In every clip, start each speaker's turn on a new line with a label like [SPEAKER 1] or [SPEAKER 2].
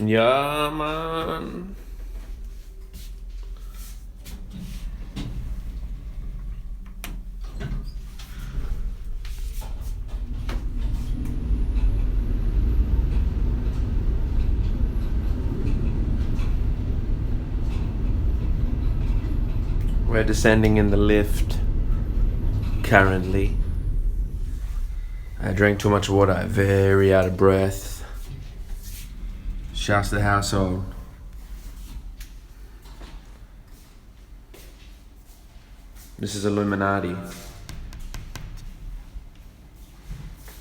[SPEAKER 1] Yeah, man. We're descending in the lift currently. I drank too much water, very out of breath. Shouts to the household. This is Illuminati.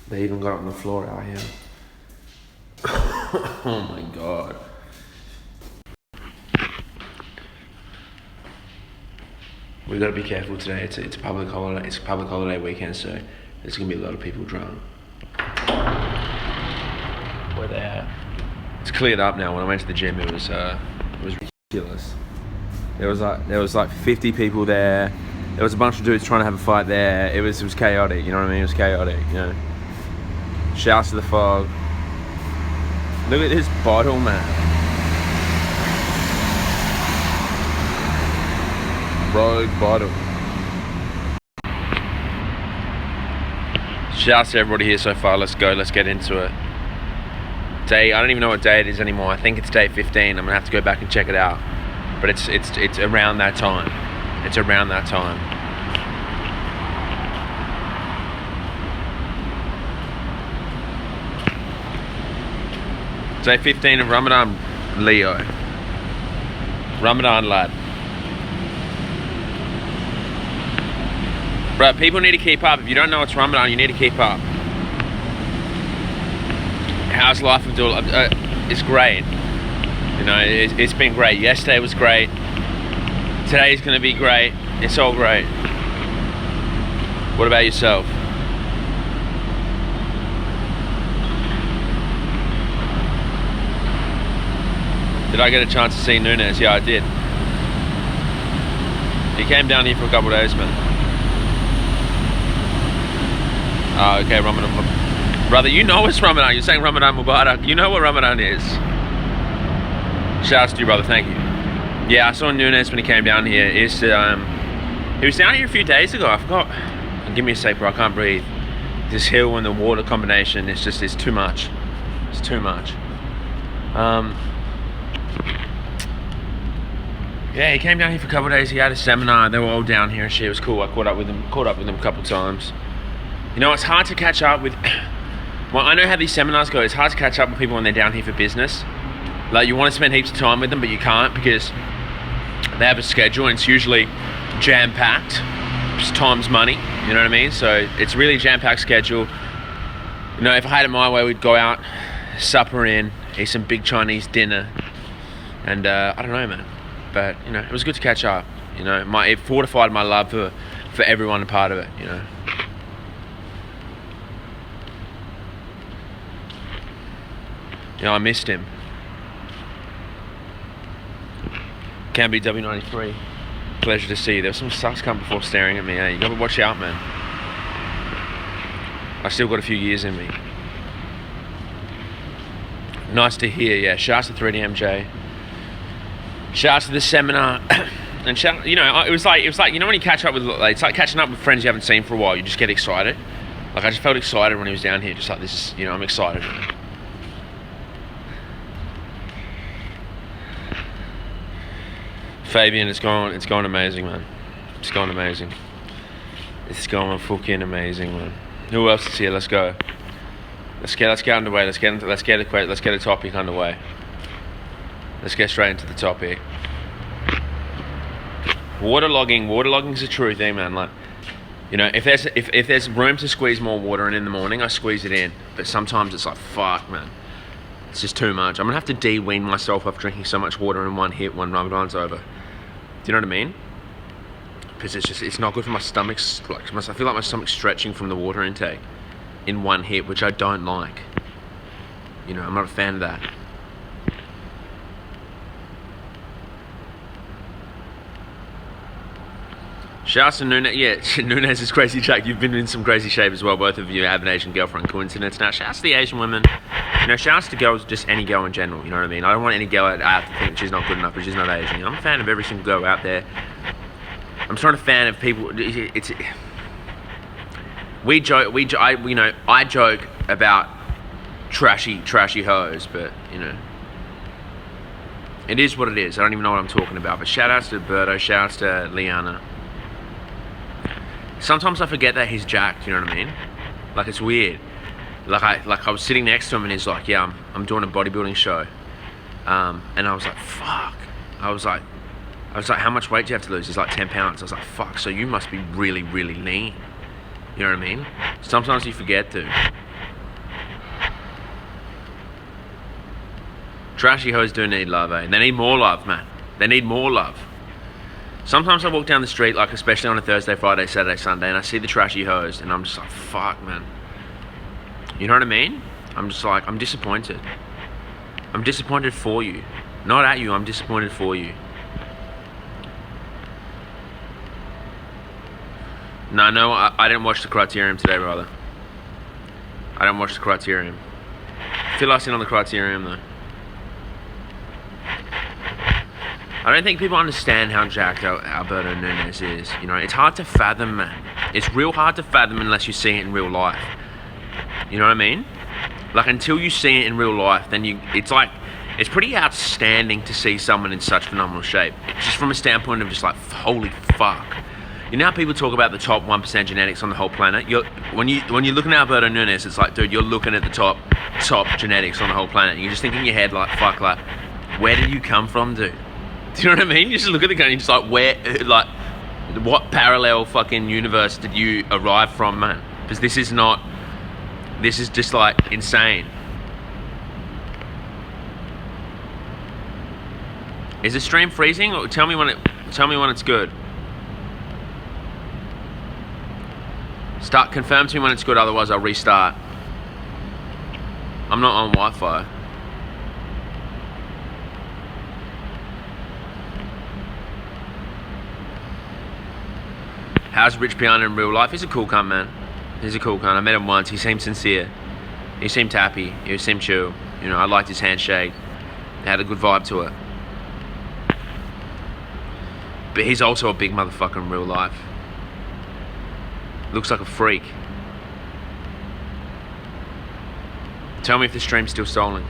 [SPEAKER 1] They even got it on the floor out here. Oh my god. We gotta be careful today. It's a public holiday. It's a public holiday weekend, so there's gonna be a lot of people drunk. Where they at? It's cleared up now. When I went to the gym, it was ridiculous. There was like 50 people there. There was a bunch of dudes trying to have a fight there. It was chaotic. You know what I mean? It was chaotic. You know. Shouts to the fog. Look at this bottle, man. Rogue bottle. Shouts to everybody here so far. Let's go. Let's get into it. I don't even know what day it is anymore. I think it's day 15. I'm gonna have to go back and check it out. But it's around that time. It's around that time. Day 15 of Ramadan, Leo. Ramadan lad. Bro, people need to keep up. If you don't know it's Ramadan, you need to keep up. How's life with Abdul? It's great. You know, it's been great. Yesterday was great. Today's gonna be great. It's all great. What about yourself? Did I get a chance to see Nunes? Yeah, I did. He came down here for a couple of days, man. Oh, okay, Ramadan. Brother, you know it's Ramadan. You're saying Ramadan Mubarak. You know what Ramadan is. Shouts to you, brother. Thank you. Yeah, I saw Nunes when he came down here. He was down here a few days ago. I forgot. Give me a sec, bro. I can't breathe. This hill and the water combination, it's too much. It's too much. Yeah, he came down here for a couple of days. He had a seminar. They were all down here and shit. It was cool. I caught up with him a couple of times. You know, it's hard to catch up with. Well, I know how these seminars go. It's hard to catch up with people when they're down here for business. Like, you want to spend heaps of time with them, but you can't because they have a schedule and it's usually jam-packed. It's time's money, you know what I mean? So it's really jam-packed schedule. You know, if I had it my way, we'd go out, supper in, eat some big Chinese dinner, and I don't know, man. But, you know, it was good to catch up. You know, it fortified my love for everyone a part of it, you know. You know, I missed him. Canberra W93. Pleasure to see you. There was some sucks come before staring at me. You gotta watch out, man. I still got a few years in me. Nice to hear, yeah. Shouts to 3DMJ. Shouts to the seminar. And shout, you know, it was like, you know, when you catch up with, like, it's like catching up with friends you haven't seen for a while. You just get excited. Like, I just felt excited when he was down here. Just like, this is, you know, I'm excited. Fabian, it's going amazing, man. It's going amazing. It's going fucking amazing, man. Who else is here? Let's go. Let's get underway. Let's get a topic underway. Let's get straight into the topic. Waterlogging is a true thing, man. Like, you know, if there's room to squeeze more water in the morning, I squeeze it in. But sometimes it's like, fuck, man. It's just too much. I'm gonna have to de-wean myself off drinking so much water in one hit when Ramadan's over. Do you know what I mean? Because it's not good for my stomach. Like, I feel like my stomach's stretching from the water intake in one hit, which I don't like. You know, I'm not a fan of that. Shouts to Nunez. Yeah, Nunez is crazy Jack. You've been in some crazy shape as well. Both of you have an Asian girlfriend. Coincidence. Now, shouts to the Asian women. You know, shouts to girls, just any girl in general. You know what I mean? I don't want any girl out to think she's not good enough because she's not Asian. I'm a fan of every single girl out there. I'm just not a fan of people. We joke. I joke about trashy hoes, but you know, it is what it is. I don't even know what I'm talking about. But shout outs to Berto. Shout outs to Liana. Sometimes I forget that he's jacked. You know what I mean? Like, it's weird. Like I was sitting next to him and he's like, yeah, I'm doing a bodybuilding show, and I was like, fuck. I was like, how much weight do you have to lose? He's like 10 pounds. I was like, fuck. So you must be really, really lean. You know what I mean? Sometimes you forget to. Trashy hoes do need love, eh? They need more love, man. They need more love. Sometimes I walk down the street, like especially on a Thursday, Friday, Saturday, Sunday, and I see the trashy hoes, and I'm just like, fuck, man. You know what I mean? I'm just like, I'm disappointed. I'm disappointed for you. Not at you, I'm disappointed for you. No, I didn't watch the Criterium today, brother. I didn't watch the Criterium. Feel like in on the Criterium, though. I don't think people understand how jacked Alberto Nunez is. You know, it's hard to fathom, man. It's real hard to fathom unless you see it in real life. You know what I mean? Like, until you see it in real life, then it's pretty outstanding to see someone in such phenomenal shape. Just from a standpoint of just like, holy fuck. You know how people talk about the top 1% genetics on the whole planet? When you're looking at Alberto Nunez, it's like, dude, you're looking at the top genetics on the whole planet. And you just think in your head, like, fuck, like, where did you come from, dude? Do you know what I mean? You just look at the guy and you're just like, what parallel fucking universe did you arrive from, man? Because this is just like insane. Is the stream freezing? Or tell me when it's good. Confirm to me when it's good, otherwise I'll restart. I'm not on Wi-Fi. How's Rich Piana in real life? He's a cool cunt, man. He's a cool cunt. I met him once. He seemed sincere. He seemed happy. He seemed chill. You know, I liked his handshake. It had a good vibe to it. But he's also a big motherfucker in real life. Looks like a freak. Tell me if the stream's still stolen.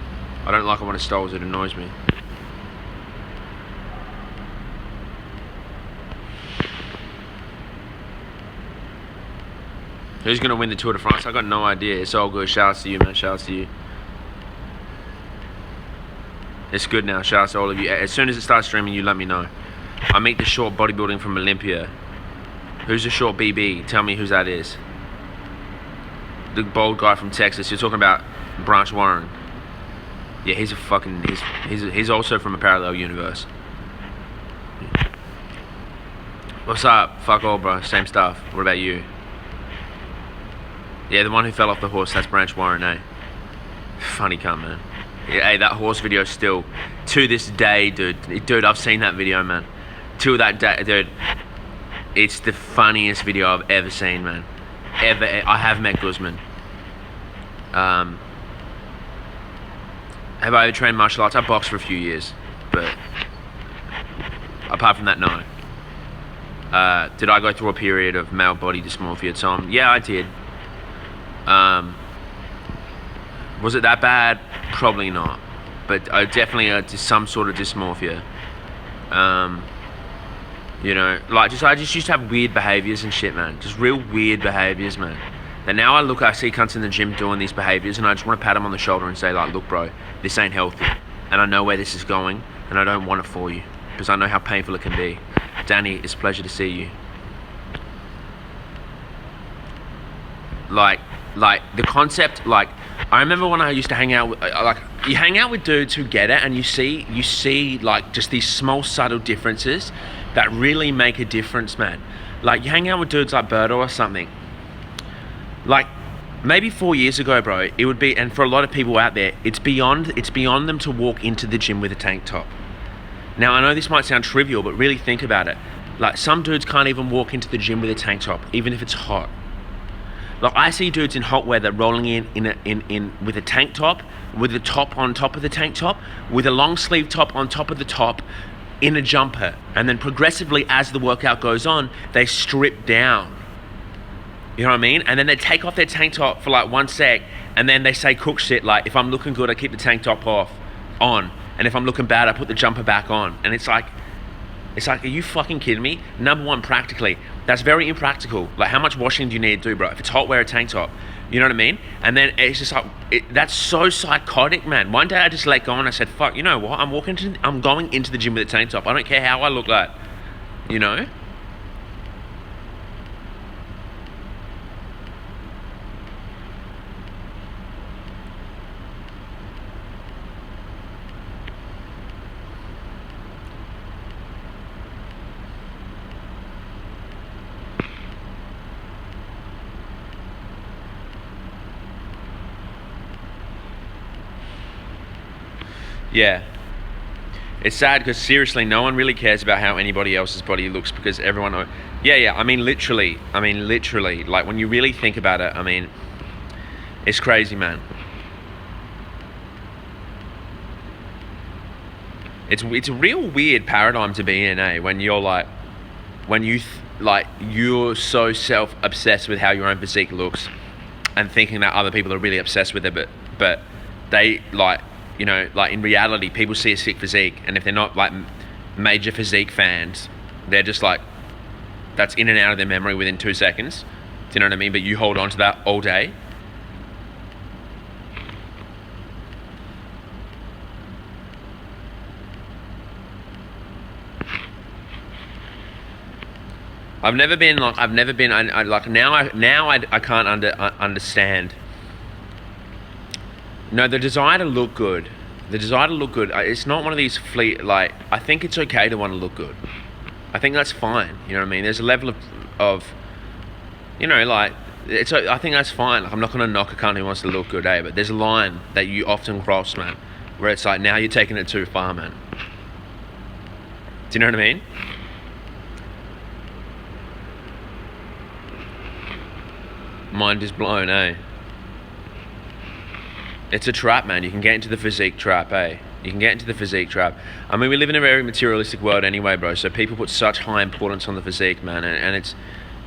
[SPEAKER 1] I don't like it when it stalls. It annoys me. Who's going to win the Tour de France? I got no idea. It's all good. Shout out to you, man. Shout out to you. It's good now. Shout out to all of you. As soon as it starts streaming, you let me know. I meet the short bodybuilding from Olympia. Who's the short BB? Tell me who that is. The bald guy from Texas. You're talking about Branch Warren. Yeah, he's a fucking... He's also from a parallel universe. What's up? Fuck all, bro. Same stuff. What about you? Yeah, the one who fell off the horse, that's Branch Warren, eh? Funny cunt, man. Yeah, hey, that horse video still, to this day, dude. Dude, I've seen that video, man. To that day, dude. It's the funniest video I've ever seen, man. Ever. I have met Guzman. Have I ever trained martial arts? I boxed for a few years, but apart from that, no. Did I go through a period of male body dysmorphia, Tom? Yeah, I did. Was it that bad? Probably not, but I definitely some sort of dysmorphia. You know, like I just used to have weird behaviors and shit, man. Just real weird behaviors, man. And now I see cunts in the gym doing these behaviors, and I just want to pat them on the shoulder and say, like, look, bro, this ain't healthy, and I know where this is going, and I don't want it for you because I know how painful it can be. Danny, it's a pleasure to see you. Like the concept, like, I remember when I used to hang out with, like, you hang out with dudes who get it, and you see like just these small subtle differences that really make a difference, man. Like, you hang out with dudes like Berto or something. Like, maybe 4 years ago, bro, it would be, and for a lot of people out there, it's beyond them to walk into the gym with a tank top. Now, I know this might sound trivial, but really think about it. Like, some dudes can't even walk into the gym with a tank top, even if it's hot. Like, I see dudes in hot weather rolling in with a tank top, with a top on top of the tank top, with a long sleeve top on top of the top, in a jumper. And then progressively, as the workout goes on, they strip down. You know what I mean? And then they take off their tank top for like 1 sec, and then they say cook shit like, if I'm looking good, I keep the tank top on. And if I'm looking bad, I put the jumper back on. And it's like, are you fucking kidding me? Number one, practically, that's very impractical. Like, how much washing do you need to do, bro? If it's hot, wear a tank top. You know what I mean? And then it's just like, that's so psychotic, man. One day I just let go and I said, fuck, you know what? I'm going into the gym with a tank top. I don't care how I look like, you know? Yeah. It's sad because seriously, no one really cares about how anybody else's body looks because everyone... Yeah, I mean, literally, like, when you really think about it, I mean, it's crazy, man. It's a real weird paradigm to be in, eh? When you're like, you're so self-obsessed with how your own physique looks and thinking that other people are really obsessed with it, but they, like, you know, like, in reality, people see a sick physique, and if they're not like major physique fans, they're just like, that's in and out of their memory within 2 seconds. Do you know what I mean? But you hold on to that all day. I can't understand. No, the desire to look good. It's not one of these like, I think it's okay to want to look good. I think that's fine. You know what I mean? There's a level of you know, like, I think that's fine. Like, I'm not going to knock a cunt who wants to look good, eh? But there's a line that you often cross, man, where it's like, now you're taking it too far, man. Do you know what I mean? Mind is blown, eh? It's a trap, man. You can get into the physique trap, eh? You can get into the physique trap. I mean, we live in a very materialistic world anyway, bro. So people put such high importance on the physique, man.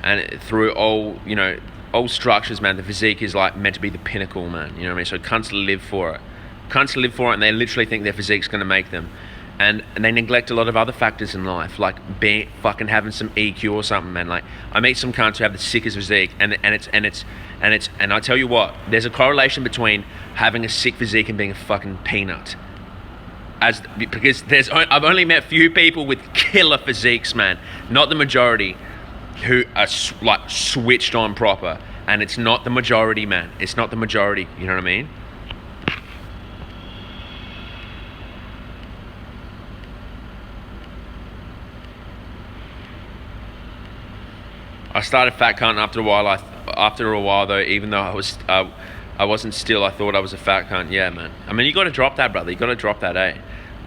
[SPEAKER 1] And through all, you know, all structures, man, the physique is like meant to be the pinnacle, man. You know what I mean? So cunts live for it. Cunts live for it, and they literally think their physique's going to make them. And they neglect a lot of other factors in life, like having some EQ or something, man. Like, I meet some cunts who have the sickest physique, and I tell you what, there's a correlation between having a sick physique and being a fucking peanut. Because I've only met few people with killer physiques, man. Not the majority, who are like switched on proper, and it's not the majority, man. It's not the majority. You know what I mean? I started fat cunt after a while though. Even though I wasn't still. I thought I was a fat cunt. Yeah, man. I mean, you got to drop that, brother. You got to drop that, eh?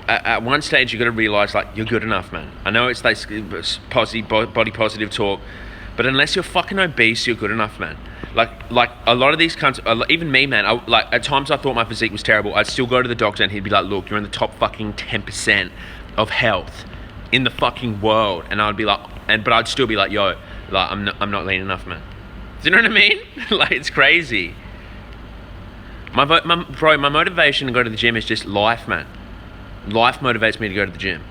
[SPEAKER 1] At one stage, you got to realize, like, you're good enough, man. I know it's like body positive talk, but unless you're fucking obese, you're good enough, man. Like a lot of these cunts, even me, man. Like, at times I thought my physique was terrible. I'd still go to the doctor and he'd be like, "Look, you're in the top fucking 10% of health in the fucking world," and I'd be like, but I'd still be like, "Yo, like, I'm not lean enough, man." Do you know what I mean? Like, it's crazy. My motivation to go to the gym is just life, man. Life motivates me to go to the gym.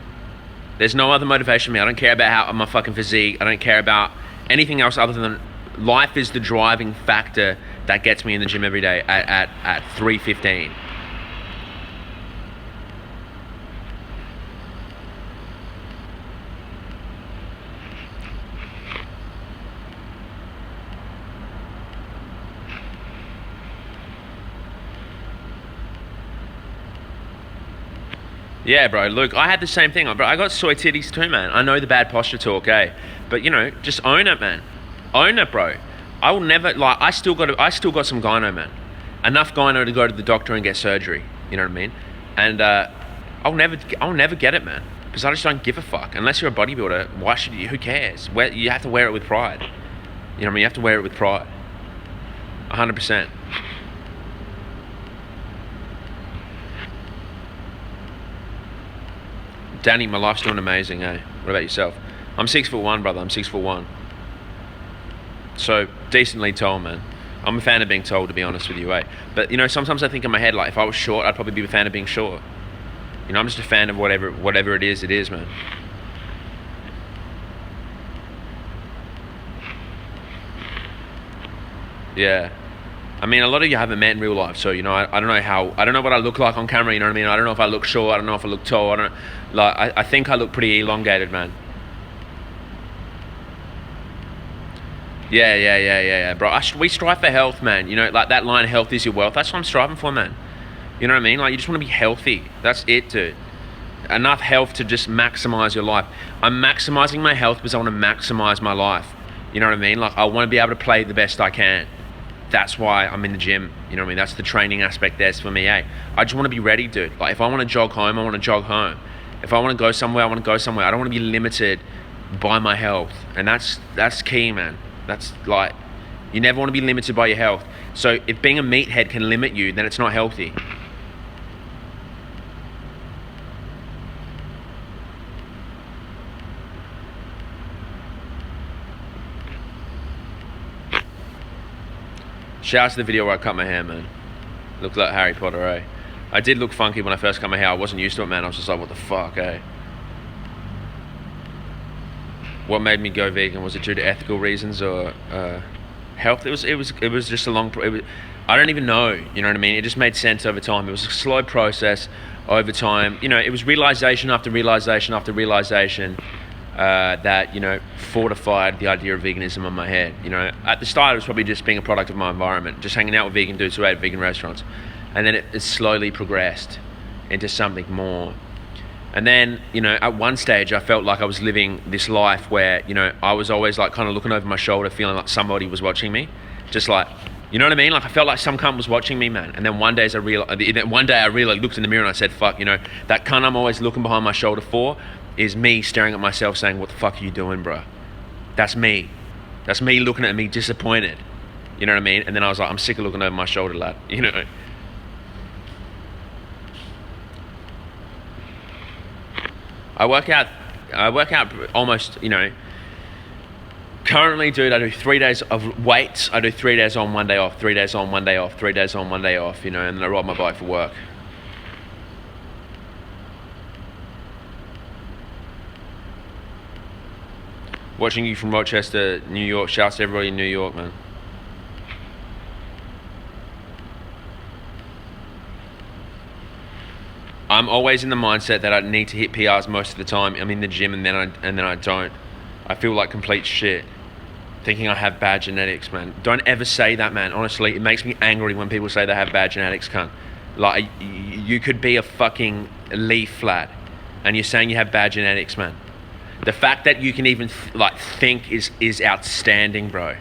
[SPEAKER 1] There's no other motivation for me. I don't care about how my fucking physique. I don't care about anything else other than life is the driving factor that gets me in the gym every day at 3:15. Yeah, bro, look, I had the same thing, bro. I got soy titties too, man. I know the bad posture talk, eh? But, you know, just own it, man. Own it, bro. I will never, like, I still got some gyno, man. Enough gyno to go to the doctor and get surgery. You know what I mean? And I'll never get it, man. Because I just don't give a fuck. Unless you're a bodybuilder, why should you? Who cares? You have to wear it with pride. You know what I mean? You have to wear it with pride. 100%. Danny, my life's doing amazing, eh? What about yourself? I'm 6'1", brother. I'm 6'1". So, decently tall, man. I'm a fan of being tall, to be honest with you, eh? But, you know, sometimes I think in my head, like, if I was short, I'd probably be a fan of being short. You know, I'm just a fan of whatever it is, man. Yeah. I mean, a lot of you haven't met in real life, so, you know, I don't know what I look like on camera, you know what I mean? I don't know if I look short, I don't know if I look tall, I think I look pretty elongated, man. Yeah, bro. We strive for health, man. You know, like that line, health is your wealth. That's what I'm striving for, man. You know what I mean? Like, you just want to be healthy. That's it, dude. Enough health to just maximize your life. I'm maximizing my health because I want to maximize my life. You know what I mean? Like, I want to be able to play the best I can. That's why I'm in the gym. You know what I mean? That's the training aspect there for me, eh? I just want to be ready, dude. Like, if I want to jog home, I want to jog home. If I want to go somewhere, I want to go somewhere. I don't want to be limited by my health. And that's key, man. That's like, you never want to be limited by your health. So if being a meathead can limit you, then it's not healthy. Shout out to the video where I cut my hair, man. Looked like Harry Potter, eh? I did look funky when I first cut my hair. I wasn't used to it, man. I was just like, what the fuck, eh? What made me go vegan? Was it due to ethical reasons or health? It was just a long. I don't even know. You know what I mean? It just made sense over time. It was a slow process over time. You know, it was realization after realization after realization that, you know, fortified the idea of veganism in my head. You know, at the start it was probably just being a product of my environment, just hanging out with vegan dudes who ate vegan restaurants, and then it slowly progressed into something more. And then, you know, at one stage I felt like I was living this life where, you know, I was always like kind of looking over my shoulder, feeling like somebody was watching me. Just like, you know what I mean? Like, I felt like some cunt was watching me, man. And then one day I really looked in the mirror and I said, fuck, you know, that cunt I'm always looking behind my shoulder for is me staring at myself saying, what the fuck are you doing, bro? That's me. That's me looking at me disappointed. You know what I mean? And then I was like, I'm sick of looking over my shoulder, lad. You know? I work out almost, you know, currently, dude, I do 3 days of weights. I do 3 days on, 1 day off, 3 days on, 1 day off, 3 days on, 1 day off, you know, and then I ride my bike for work. Watching you from Rochester, New York. Shouts to everybody in New York, man. I'm always in the mindset that I need to hit PRs most of the time. I'm in the gym and then I don't. I feel like complete shit, thinking I have bad genetics, man. Don't ever say that, man. Honestly, it makes me angry when people say they have bad genetics, cunt. Like, you could be a fucking leaf flat, and you're saying you have bad genetics, man. The fact that you can even think is outstanding, bro.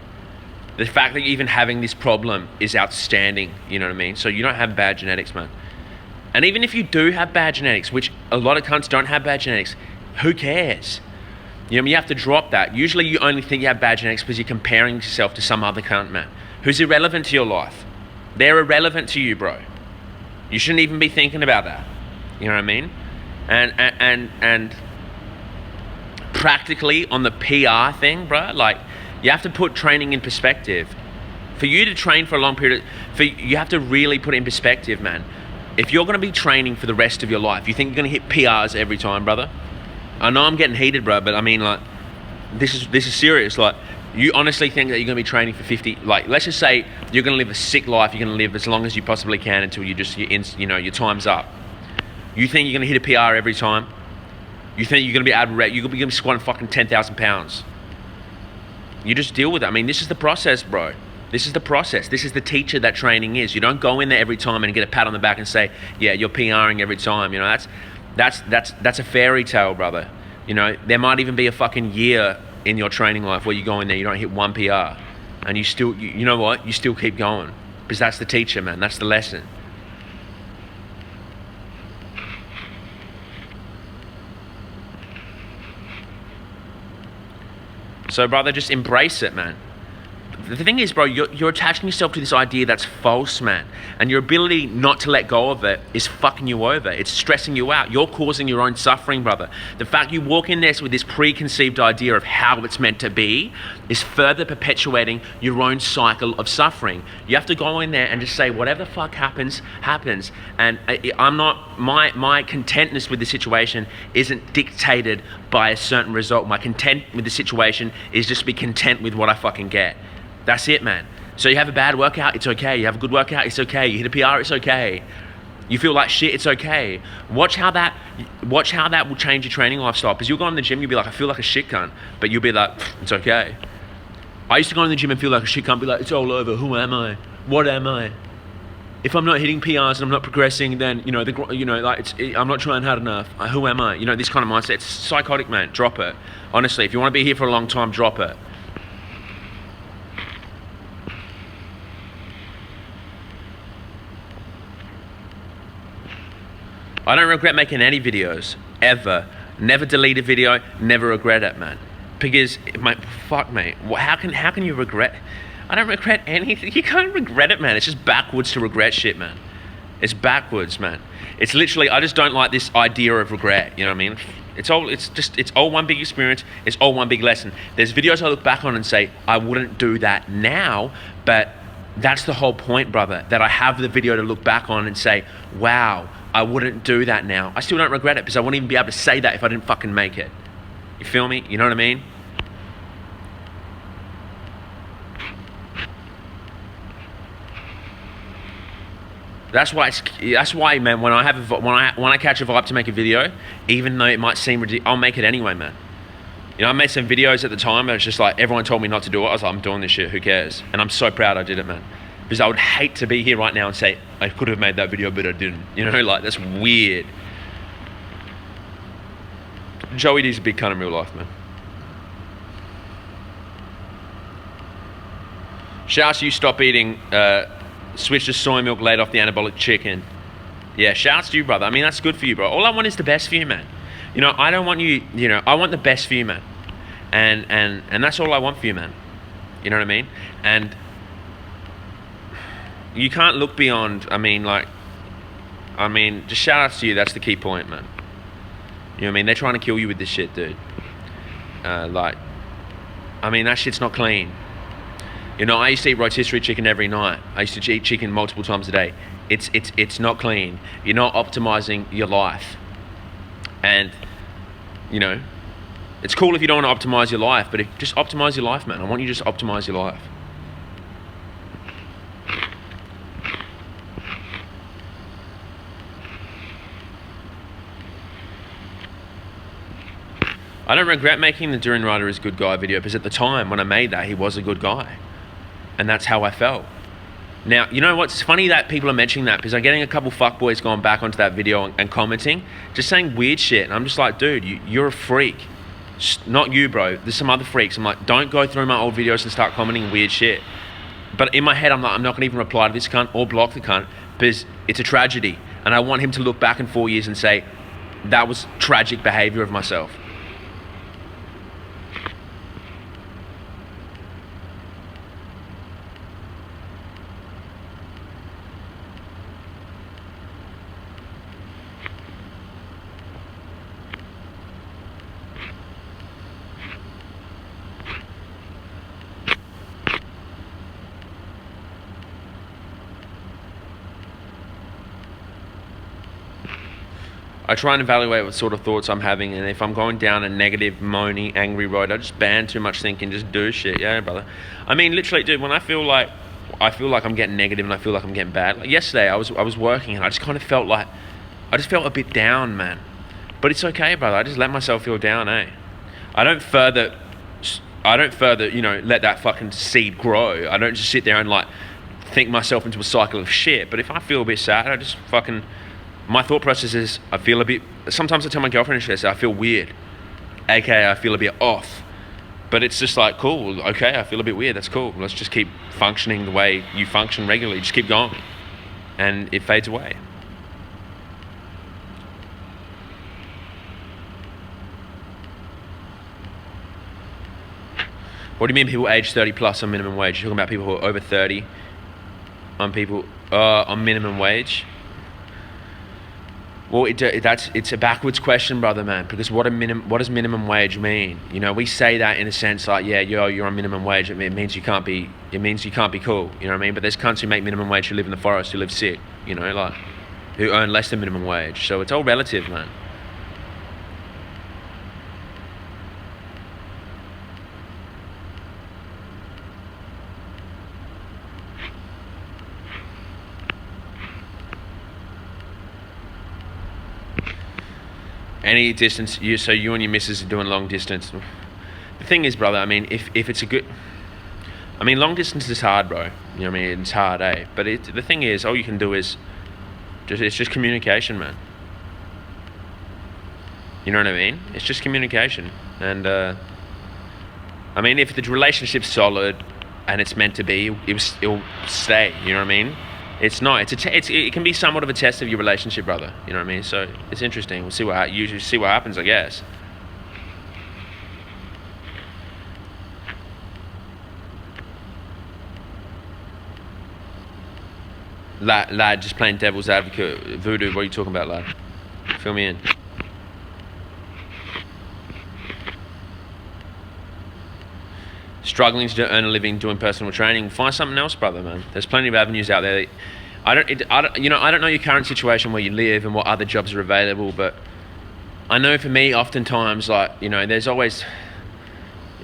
[SPEAKER 1] The fact that you're even having this problem is outstanding. You know what I mean? So you don't have bad genetics, man. And even if you do have bad genetics, which a lot of cunts don't have bad genetics, who cares? You know, you have to drop that. Usually you only think you have bad genetics because you're comparing yourself to some other cunt, man, who's irrelevant to your life. They're irrelevant to you, bro. You shouldn't even be thinking about that. You know what I mean? And practically on the PR thing, bro, like, you have to put training in perspective. For you to train for a long period, you have to really put it in perspective, man. If you're going to be training for the rest of your life, you think you're going to hit PRs every time, brother? I know I'm getting heated, bro, but I mean, like, this is serious. Like, you honestly think that you're going to be training for 50, like, let's just say you're going to live a sick life, you're going to live as long as you possibly can until your time's up. You think you're going to hit a PR every time? You think you're going to be able to, you're going to be squatting fucking 10,000 pounds. You just deal with it. I mean, this is the process, bro. This is the process. This is the teacher that training is. You don't go in there every time and get a pat on the back and say, yeah, you're PRing every time. You know, that's a fairy tale, brother. You know, there might even be a fucking year in your training life where you go in there, you don't hit one PR, and you still, you know what? You still keep going, because that's the teacher, man. That's the lesson. So, brother, just embrace it, man. The thing is, bro, you're attaching yourself to this idea that's false, man. And your ability not to let go of it is fucking you over. It's stressing you out. You're causing your own suffering, brother. The fact you walk in this with this preconceived idea of how it's meant to be is further perpetuating your own cycle of suffering. You have to go in there and just say, whatever the fuck happens, happens. And I'm not, my contentness with the situation isn't dictated by a certain result. My content with the situation is just be content with what I fucking get. That's it, man. So you have a bad workout, it's okay. You have a good workout, it's okay. You hit a PR, it's okay. You feel like shit, it's okay. Watch how that will change your training lifestyle. Because you'll go in the gym, you'll be like, I feel like a shit cunt. But you'll be like, it's okay. I used to go in the gym and feel like a shit cunt, be like, it's all over. Who am I? What am I? If I'm not hitting PRs and I'm not progressing, then I'm not trying hard enough. Who am I? This kind of mindset. It's psychotic, man. Drop it. Honestly, if you want to be here for a long time, drop it. I don't regret making any videos, ever. Never delete a video, never regret it, man. Because, fuck, mate. How can you regret? I don't regret anything. You can't regret it, man. It's just backwards to regret shit, man. It's backwards, man. It's literally, I just don't like this idea of regret, you know what I mean? It's all one big experience. It's all one big lesson. There's videos I look back on and say, I wouldn't do that now, but that's the whole point, brother, that I have the video to look back on and say, wow, I wouldn't do that now. I still don't regret it because I wouldn't even be able to say that if I didn't fucking make it. You feel me? You know what I mean? That's why, man. When I catch a vibe to make a video, even though it might seem ridiculous, I'll make it anyway, man. I made some videos at the time, and it's just like everyone told me not to do it. I was like, I'm doing this shit. Who cares? And I'm so proud I did it, man. Because I would hate to be here right now and say I could have made that video, but I didn't. Like that's weird. Joey D's a big cunt in real life, man. Shouts, you stop eating. Switch to soy milk, laid off the anabolic chicken. Yeah, shouts to you, brother. I mean, that's good for you, bro. All I want is the best for you, man. I don't want you, I want the best for you, man. And that's all I want for you, man. You know what I mean? And you can't look beyond, just shout out to you, that's the key point, man. You know what I mean? They're trying to kill you with this shit, dude. That shit's not clean. I used to eat rotisserie chicken every night. I used to eat chicken multiple times a day. It's not clean. You're not optimizing your life. And, it's cool if you don't want to optimize your life, but just optimize your life, man. I want you to just optimize your life. I don't regret making the Duran Rider is a good guy video because at the time when I made that, he was a good guy. And that's how I felt. Now, you know what's funny that people are mentioning that because I'm getting a couple fuckboys going back onto that video and commenting, just saying weird shit. And I'm just like, dude, you're a freak. Not you, bro. There's some other freaks. I'm like, don't go through my old videos and start commenting weird shit. But in my head, I'm like, I'm not going to even reply to this cunt or block the cunt because it's a tragedy. And I want him to look back in 4 years and say, that was tragic behavior of myself. I try and evaluate what sort of thoughts I'm having, and if I'm going down a negative, moany, angry road, I just ban too much thinking, just do shit. Yeah, brother. Literally, dude, when I feel like I'm getting negative and I feel like I'm getting bad. Like yesterday, I was working and I just kind of felt like, I just felt a bit down, man. But it's okay, brother. I just let myself feel down, eh? I don't further, let that fucking seed grow. I don't just sit there and like think myself into a cycle of shit. But if I feel a bit sad, I just fucking, my thought process is I feel a bit, sometimes I tell my girlfriend and she says, I feel weird. AKA I feel a bit off. But it's just like, cool, okay, I feel a bit weird, that's cool. Let's just keep functioning the way you function regularly. Just keep going. And it fades away. What do you mean people age 30 plus on minimum wage? You're talking about people who are over 30 on on minimum wage? Well, it's a backwards question, brother, man. Because what does minimum wage mean? You know, we say that in a sense like, yeah, you're on minimum wage. It means you can't be cool. You know what I mean? But there's cunts who make minimum wage who live in the forest, who live sick. You know, like who earn less than minimum wage. So it's all relative, man. Any distance, so you and your missus are doing long distance. The thing is, brother, I mean, if it's a good, I mean, long distance is hard, bro. You know what I mean? It's hard, eh? But the thing is, all you can do is, it's just communication, man. You know what I mean? It's just communication. And, I mean, if the relationship's solid and it's meant to be, it'll stay, you know what I mean? It's not. It can be somewhat of a test of your relationship, brother. You know what I mean? So it's interesting. We'll see what happens, I guess. Lad, just playing devil's advocate. Voodoo, what are you talking about, lad? Fill me in. Struggling to earn a living doing personal training, find something else, brother, man. There's plenty of avenues out there. I don't know your current situation where you live and what other jobs are available, but I know for me, oftentimes, like, you know, there's always,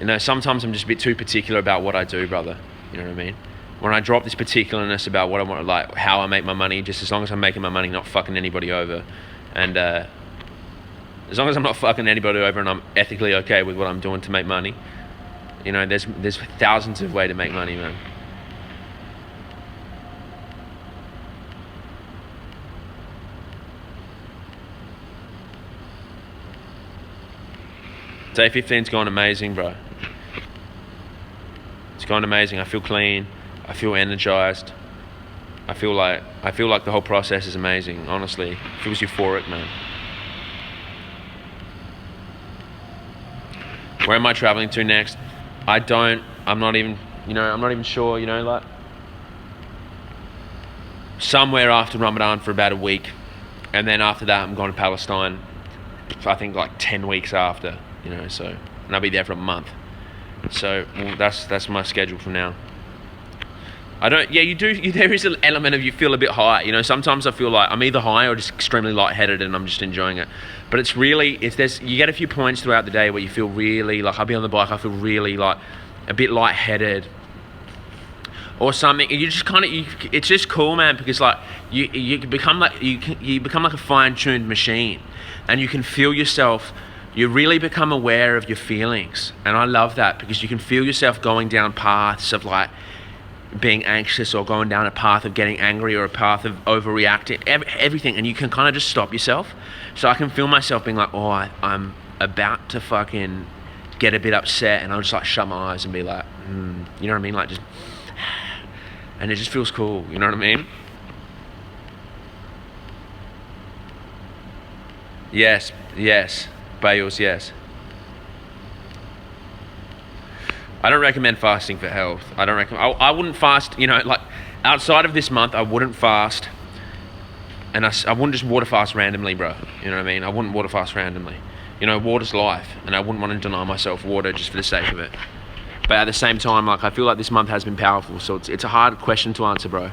[SPEAKER 1] you know, sometimes I'm just a bit too particular about what I do, brother. You know what I mean? When I drop this particularness about what I want, like how I make my money, just as long as I'm making my money, not fucking anybody over, and as long as I'm not fucking anybody over and I'm ethically okay with what I'm doing to make money. You know, there's thousands of ways to make money, man. Day 15's gone amazing, bro. It's gone amazing. I feel clean. I feel energized. I feel like the whole process is amazing. Honestly, it feels euphoric, man. Where am I traveling to next? I'm not even sure, you know, like somewhere after Ramadan for about a week, and then after that I'm going to Palestine, I think like 10 weeks after, you know, so, and I'll be there for a month. So, well, that's my schedule for now. There is an element of you feel a bit high, you know. Sometimes I feel like I'm either high or just extremely lightheaded and I'm just enjoying it. But it's really, you get a few points throughout the day where you feel really, like I'll be on the bike, I feel really like a bit lightheaded or something. And you just kind of, it's just cool, man, because like you become like a fine-tuned machine and you can feel yourself, you really become aware of your feelings. And I love that because you can feel yourself going down paths of like, being anxious or going down a path of getting angry or a path of overreacting, everything, and you can kind of just stop yourself. So I can feel myself being like, oh, I'm about to fucking get a bit upset, and I'll just like shut my eyes and be like, you know what I mean, like just, and it just feels cool, you know what I mean? Yes, Bales, yes. I don't recommend fasting for health. I wouldn't fast, you know, like outside of this month, I wouldn't fast. And I wouldn't just water fast randomly, bro. You know what I mean? I wouldn't water fast randomly. You know, water's life. And I wouldn't want to deny myself water just for the sake of it. But at the same time, like, I feel like this month has been powerful. So it's a hard question to answer, bro.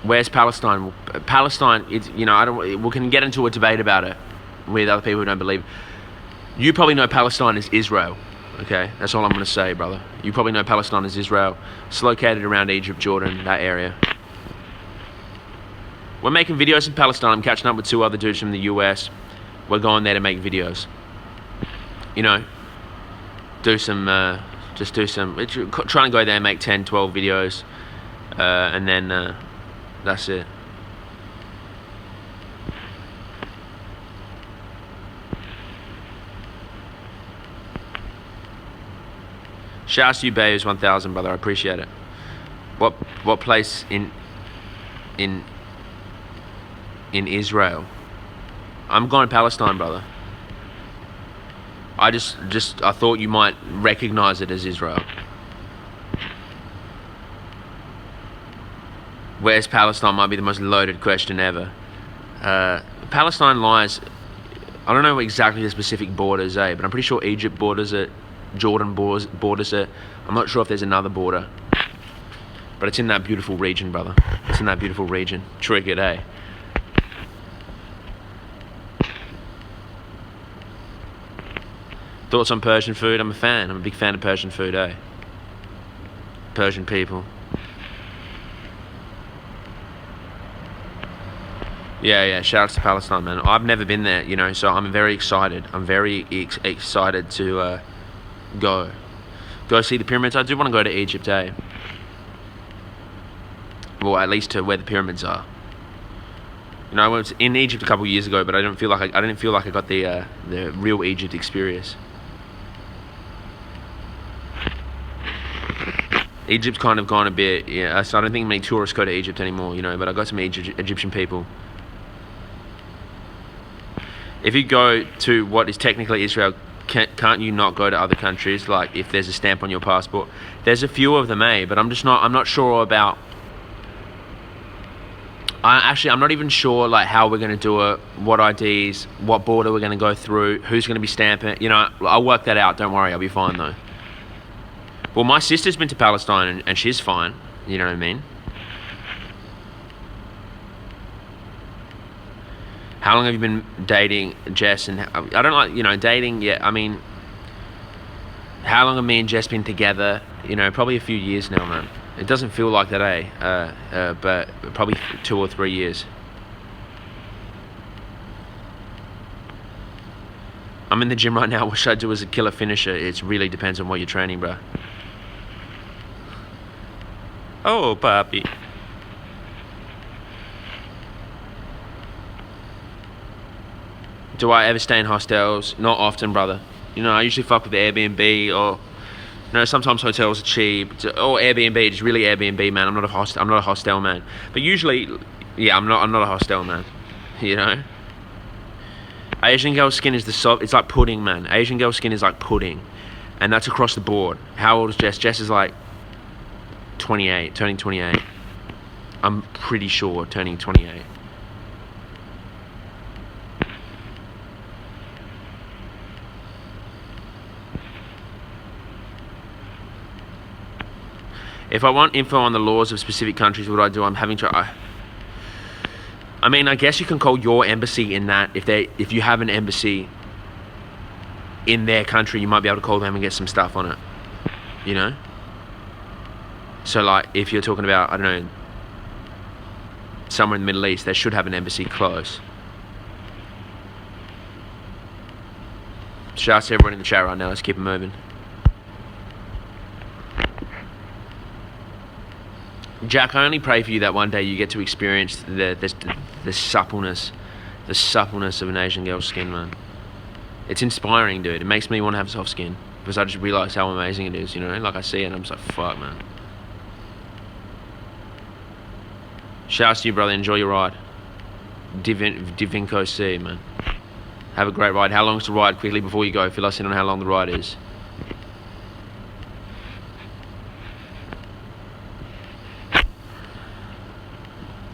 [SPEAKER 1] Where's Palestine? Palestine, it's, you know, we can get into a debate about it with other people who don't believe. You probably know Palestine is Israel, okay? That's all I'm going to say, brother. You probably know Palestine is Israel. It's located around Egypt, Jordan, that area. We're making videos in Palestine. I'm catching up with 2 other dudes from the US. We're going there to make videos. You know, try and go there and make 10, 12 videos. And then that's it. Shouts to you, Bayes 1000, brother. I appreciate it. What place in Israel? I'm going to Palestine, brother. I thought you might recognize it as Israel. Where's Palestine might be the most loaded question ever. Palestine lies, I don't know exactly the specific borders, but I'm pretty sure Egypt borders it, Jordan borders it. I'm not sure if there's another border. But it's in that beautiful region, brother. It's in that beautiful region. Tricket, eh? Thoughts on Persian food? I'm a fan. I'm a big fan of Persian food, eh? Persian people. Yeah, shout out to Palestine, man. I've never been there, you know, so I'm very excited. I'm very excited to go see the pyramids. I do want to go to Egypt, eh? Well, at least to where the pyramids are. You know, I was in Egypt a couple of years ago, but I didn't feel like I got the real Egypt experience. Egypt's kind of gone a bit, yeah. So I don't think many tourists go to Egypt anymore, you know. But I got some Egyptian people. If you go to what is technically Israel, can't you not go to other countries? Like if there's a stamp on your passport, there's a few of them, but I'm not sure about. I'm not even sure like how we're going to do it, what IDs, what border we're going to go through, who's going to be stamping. You know, I'll work that out. Don't worry, I'll be fine though. Well, my sister's been to Palestine and she's fine. You know what I mean? How long have you been dating Jess? And I don't like, you know, dating. Yeah, I mean, how long have me and Jess been together? You know, probably a few years now, man. It doesn't feel like that, but probably 2 or 3 years. I'm in the gym right now. What should I do as a killer finisher? It really depends on what you're training, bro. Oh, papi. Do I ever stay in hostels? Not often, brother. You know, I usually fuck with Airbnb or... You know, sometimes hotels are cheap. Or Airbnb, just really Airbnb, man. I'm not a hostel man. But usually, yeah, I'm not a hostel man. You know? Asian girl skin is the soft... It's like pudding, man. Asian girl skin is like pudding. And that's across the board. How old is Jess? Jess is like 28, turning 28. I'm pretty sure turning 28. If I want info on the laws of specific countries, what do I do? I'm having to... I mean, I guess you can call your embassy in that. If you have an embassy in their country, you might be able to call them and get some stuff on it. You know? So, like, if you're talking about, I don't know, somewhere in the Middle East, they should have an embassy close. Shout out to everyone in the chat right now. Let's keep it moving. Jack, I only pray for you that one day you get to experience the suppleness of an Asian girl's skin, man. It's inspiring, dude. It makes me want to have soft skin because I just realize how amazing it is, you know? Like I see it and I'm just like, fuck, man. Shouts to you, brother. Enjoy your ride. Divinco C, man. Have a great ride. How long's the ride? Quickly before you go, fill us in on how long the ride is.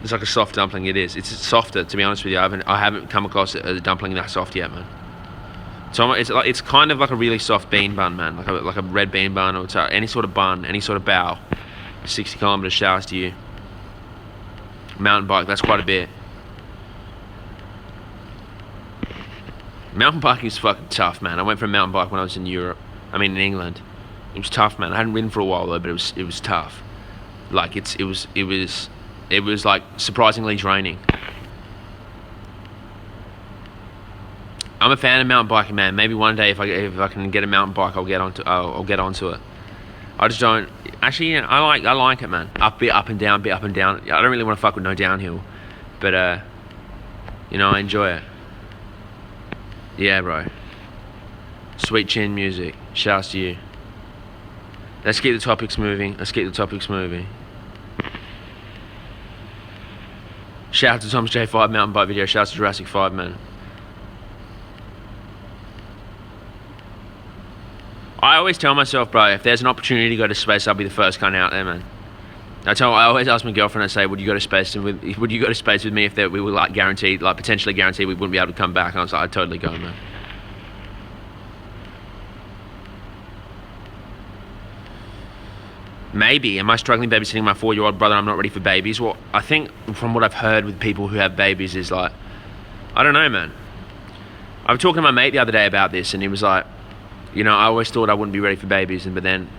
[SPEAKER 1] It's like a soft dumpling. It is. It's softer, to be honest with you. I haven't come across a dumpling that soft yet, man. So it's kind of like a really soft bean bun, man. Like a red bean bun or any sort of bun, any sort of bao. 60 kilometers. Showers to you. Mountain bike. That's quite a bit. Mountain biking is fucking tough, man. I went for a mountain bike when I was in Europe. I mean, in England. It was tough, man. I hadn't ridden for a while though, but it was tough. Like it was like surprisingly draining. I'm a fan of mountain biking, man. Maybe one day if I can get a mountain bike, I'll get onto it. I just don't. Actually, yeah, I like it, man. Bit up and down. I don't really want to fuck with no downhill, but you know, I enjoy it. Yeah, bro. Sweet chin music. Shouts to you. Let's keep the topics moving. Shout out to Tom's J5 mountain bike video. Shout out to Jurassic 5, man. I always tell myself, bro, if there's an opportunity to go to space, I'll be the first cunt out there, man. I always ask my girlfriend, I say, would you go to space with me if we were like guaranteed, like potentially guaranteed we wouldn't be able to come back? And I was like, I'd totally go, man. Maybe. Am I struggling babysitting my 4-year-old brother? I'm not ready for babies. Well, I think from what I've heard with people who have babies is like, I don't know, man. I was talking to my mate the other day about this, and he was like, you know, I always thought I wouldn't be ready for babies, but then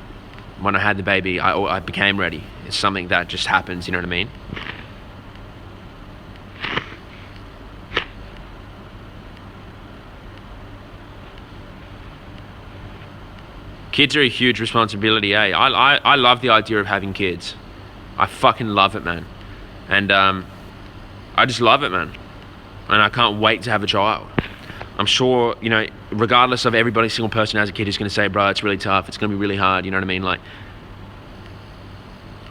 [SPEAKER 1] when I had the baby, I became ready. It's something that just happens, you know what I mean? Kids are a huge responsibility, eh? I love the idea of having kids. I fucking love it, man. And I just love it, man. And I can't wait to have a child. I'm sure, you know, regardless of every single person who has a kid who's going to say, bro, it's really tough, it's going to be really hard, you know what I mean? Like,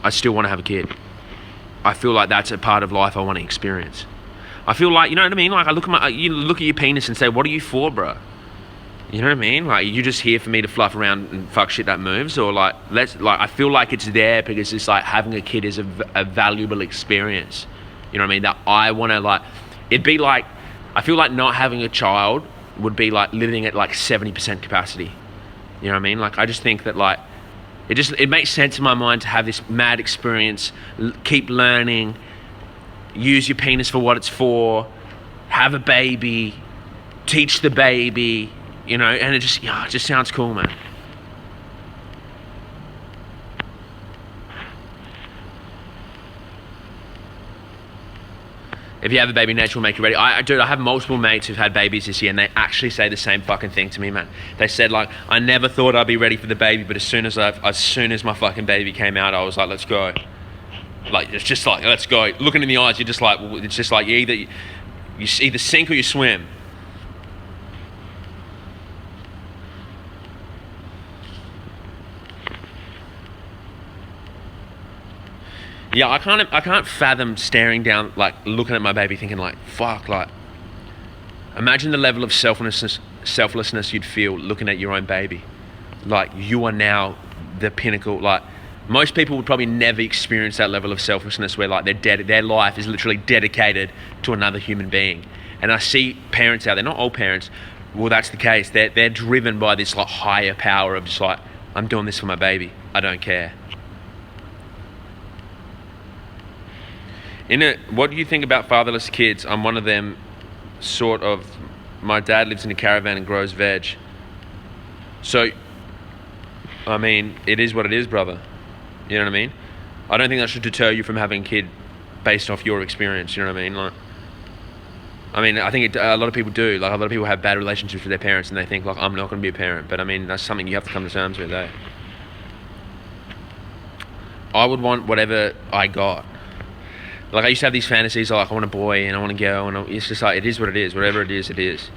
[SPEAKER 1] I still want to have a kid. I feel like that's a part of life I want to experience. I feel like, you know what I mean? Like, you look at your penis and say, what are you for, bro? You know what I mean? Like, you just here for me to fluff around and fuck shit that moves? Or like, I feel like it's there because it's like having a kid is a valuable experience. You know what I mean? That I want to like, it'd be like, I feel like not having a child would be like living at like 70% capacity. You know what I mean? Like, I just think that like, it makes sense in my mind to have this mad experience, keep learning, use your penis for what it's for, have a baby, teach the baby, you know, and it just sounds cool, man. If you have a baby, nature will make you ready. Dude, I have multiple mates who've had babies this year, and they actually say the same fucking thing to me, man. They said, like, I never thought I'd be ready for the baby, but as soon as my fucking baby came out, I was like, let's go. Like, it's just like, let's go. Looking in the eyes, you're just like, it's just like, you either sink or you swim. Yeah, I can't fathom staring down, like looking at my baby thinking like, fuck, like, imagine the level of selflessness you'd feel looking at your own baby. Like, you are now the pinnacle. Like, most people would probably never experience that level of selflessness where like their life is literally dedicated to another human being. And I see parents out there, not all parents, well, that's the case. They're driven by this like higher power of just like, I'm doing this for my baby. I don't care. What do you think about fatherless kids? I'm one of them, sort of. My dad lives in a caravan and grows veg. So, I mean, it is what it is, brother. You know what I mean? I don't think that should deter you from having a kid based off your experience, you know what I mean? Like, I mean, I think a lot of people do. Like, a lot of people have bad relationships with their parents and they think, like, I'm not going to be a parent. But, I mean, that's something you have to come to terms with, eh? I would want whatever I got. Like, I used to have these fantasies, like, I want a boy and I want a girl, and it's just like, it is what it is. Whatever it is, it is.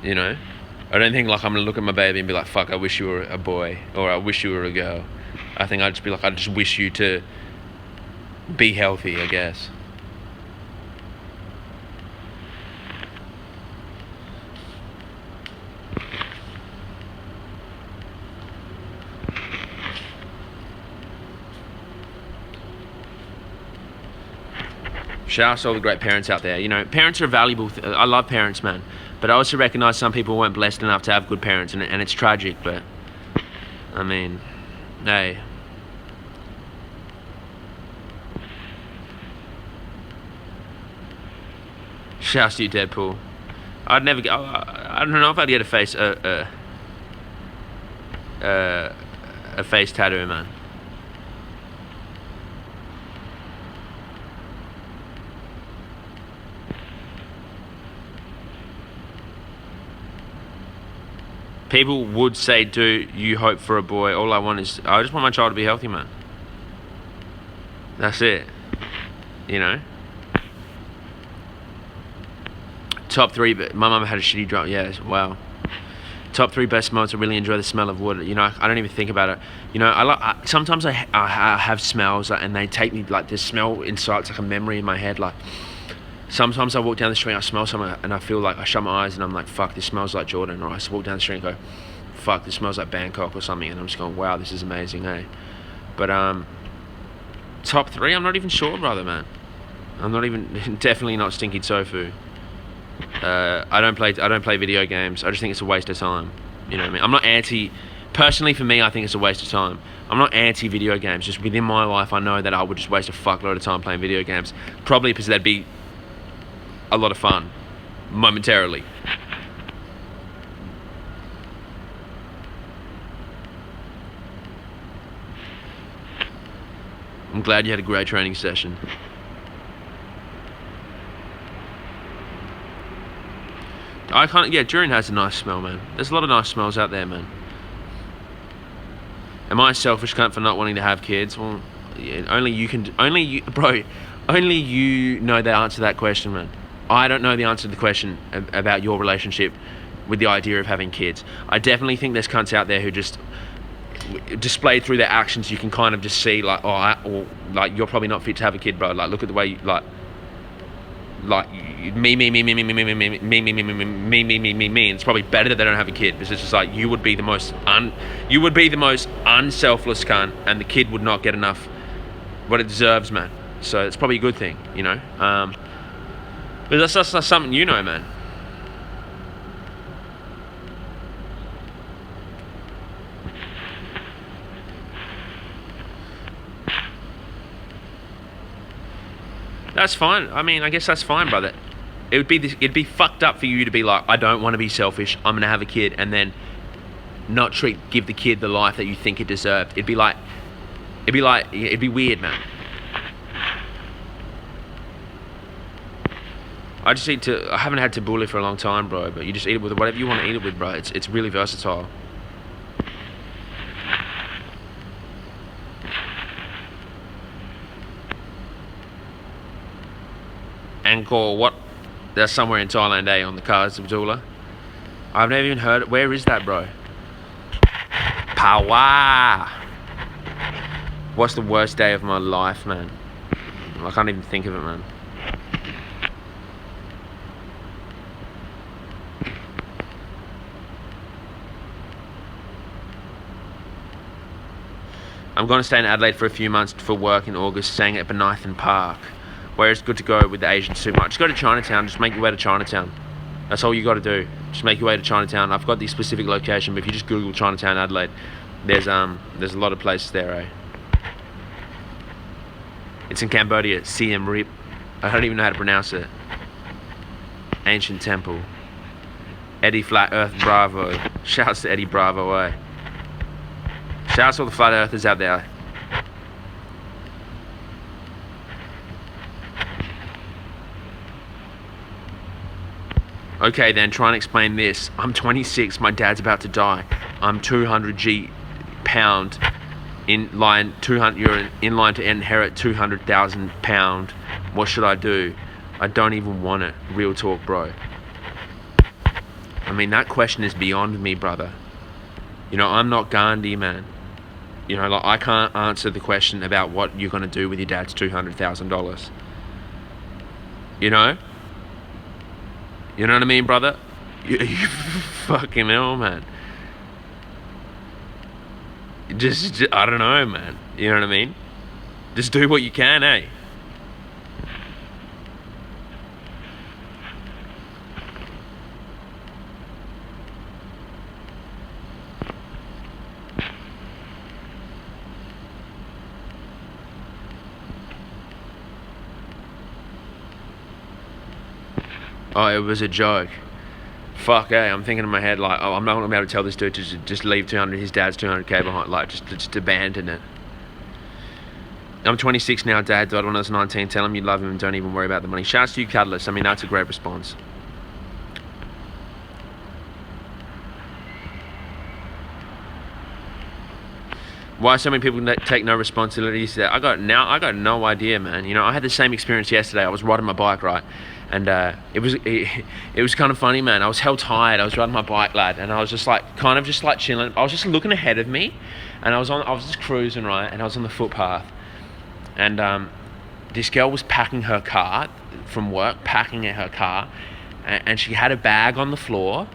[SPEAKER 1] You know? I don't think, like, I'm going to look at my baby and be like, fuck, I wish you were a boy, or I wish you were a girl. I think I'd just be like, I just wish you to be healthy, I guess. Shout out to all the great parents out there. You know, parents are valuable. I love parents, man. But I also recognize some people weren't blessed enough to have good parents, and it's tragic, but I mean, hey. Shouts to you, Deadpool. I'd never get, I don't know if I'd get a face tattoo, man. People would say, do you hope for a boy? All I just want my child to be healthy, man. That's it. You know? Top 3, but my mum had a shitty drop. Yeah, wow. Top 3 best moments. I really enjoy the smell of wood. You know, I don't even think about it. You know, sometimes I have smells and they take me, like, this smell inside. It's like a memory in my head. Like, Sometimes I walk down the street, I smell something, and I feel like I shut my eyes and I'm like, fuck, this smells like Jordan. Or I walk down the street and go, fuck, this smells like Bangkok or something. And I'm just going, wow, this is amazing, eh? But top 3, I'm not even sure, brother, man. I'm not even, definitely not Stinky Tofu. I don't play video games. I just think it's a waste of time. You know what I mean? I'm not anti. Personally, for me, I think it's a waste of time. I'm not anti video games. Just within my life, I know that I would just waste a fuckload of time playing video games. Probably because that'd be a lot of fun, momentarily. I'm glad you had a great training session. Durian has a nice smell, man. There's a lot of nice smells out there, man. Am I a selfish cunt for not wanting to have kids? Well, yeah, only you know the answer to that question, man. I don't know the answer to the question about your relationship with the idea of having kids. I definitely think there's cunts out there who just, displayed through their actions, you can kind of just see like, like you're probably not fit to have a kid, bro. Like, look at the way you, like me, and it's probably better that they don't have a kid, because it's just like you would be the most unselfless cunt, and the kid would not get enough what it deserves, man. So it's probably a good thing, you know. But that's something, you know, man. That's fine. I mean, I guess that's fine, brother. It'd be fucked up for you to be like, I don't want to be selfish, I'm gonna have a kid, and then not give the kid the life that you think it deserved. It'd be weird, man. I haven't had tabbouleh for a long time, bro, but you just eat it with whatever you want to eat it with, bro. It's really versatile. Angkor, what? That's somewhere in Thailand, eh, on the cards of Tabbouleh. I've never even heard it. Where is that, bro? Pawa. What's the worst day of my life, man? I can't even think of it, man. I'm going to stay in Adelaide for a few months for work in August, staying at Benithan Park, where it's good to go with the Asian supermarket. Just go to Chinatown, just make your way to Chinatown. That's all you got to do. Just make your way to Chinatown. I've got the specific location, but if you just Google Chinatown Adelaide, there's a lot of places there, eh? It's in Cambodia, Siem Reap. I don't even know how to pronounce it. Ancient Temple. Eddie Flat Earth Bravo. Shouts to Eddie Bravo, eh? Shouts to all the flat earthers out there. Okay then, try and explain this. I'm 26, my dad's about to die. I'm 200 pound in line, you're in line to inherit 200,000 pound. What should I do? I don't even want it. Real talk, bro. I mean, that question is beyond me, brother. You know, I'm not Gandhi, man. You know, like, I can't answer the question about what you're gonna do with your dad's $200,000. You know? You know what I mean, brother? You fucking hell, man. Just, I don't know, man. You know what I mean? Just do what you can, eh? Oh, it was a joke. Fuck, I'm thinking in my head like, oh, I'm not gonna be able to tell this dude to just leave his dad's 200k behind, like just abandon it. I'm 26 now, Dad died when I was 19. Tell him you love him and don't even worry about the money. Shouts to you, Catalyst. I mean, that's a great response. Why so many people take no responsibilities? I got no idea, man. You know, I had the same experience yesterday. I was riding my bike, right? And it was kind of funny, man. I was hell tired. I was riding my bike, lad, and I was just like, chilling. I was just looking ahead of me, and I was just cruising, right? And I was on the footpath, and this girl was packing her cart, from work, packing at her car, and she had a bag on the floor,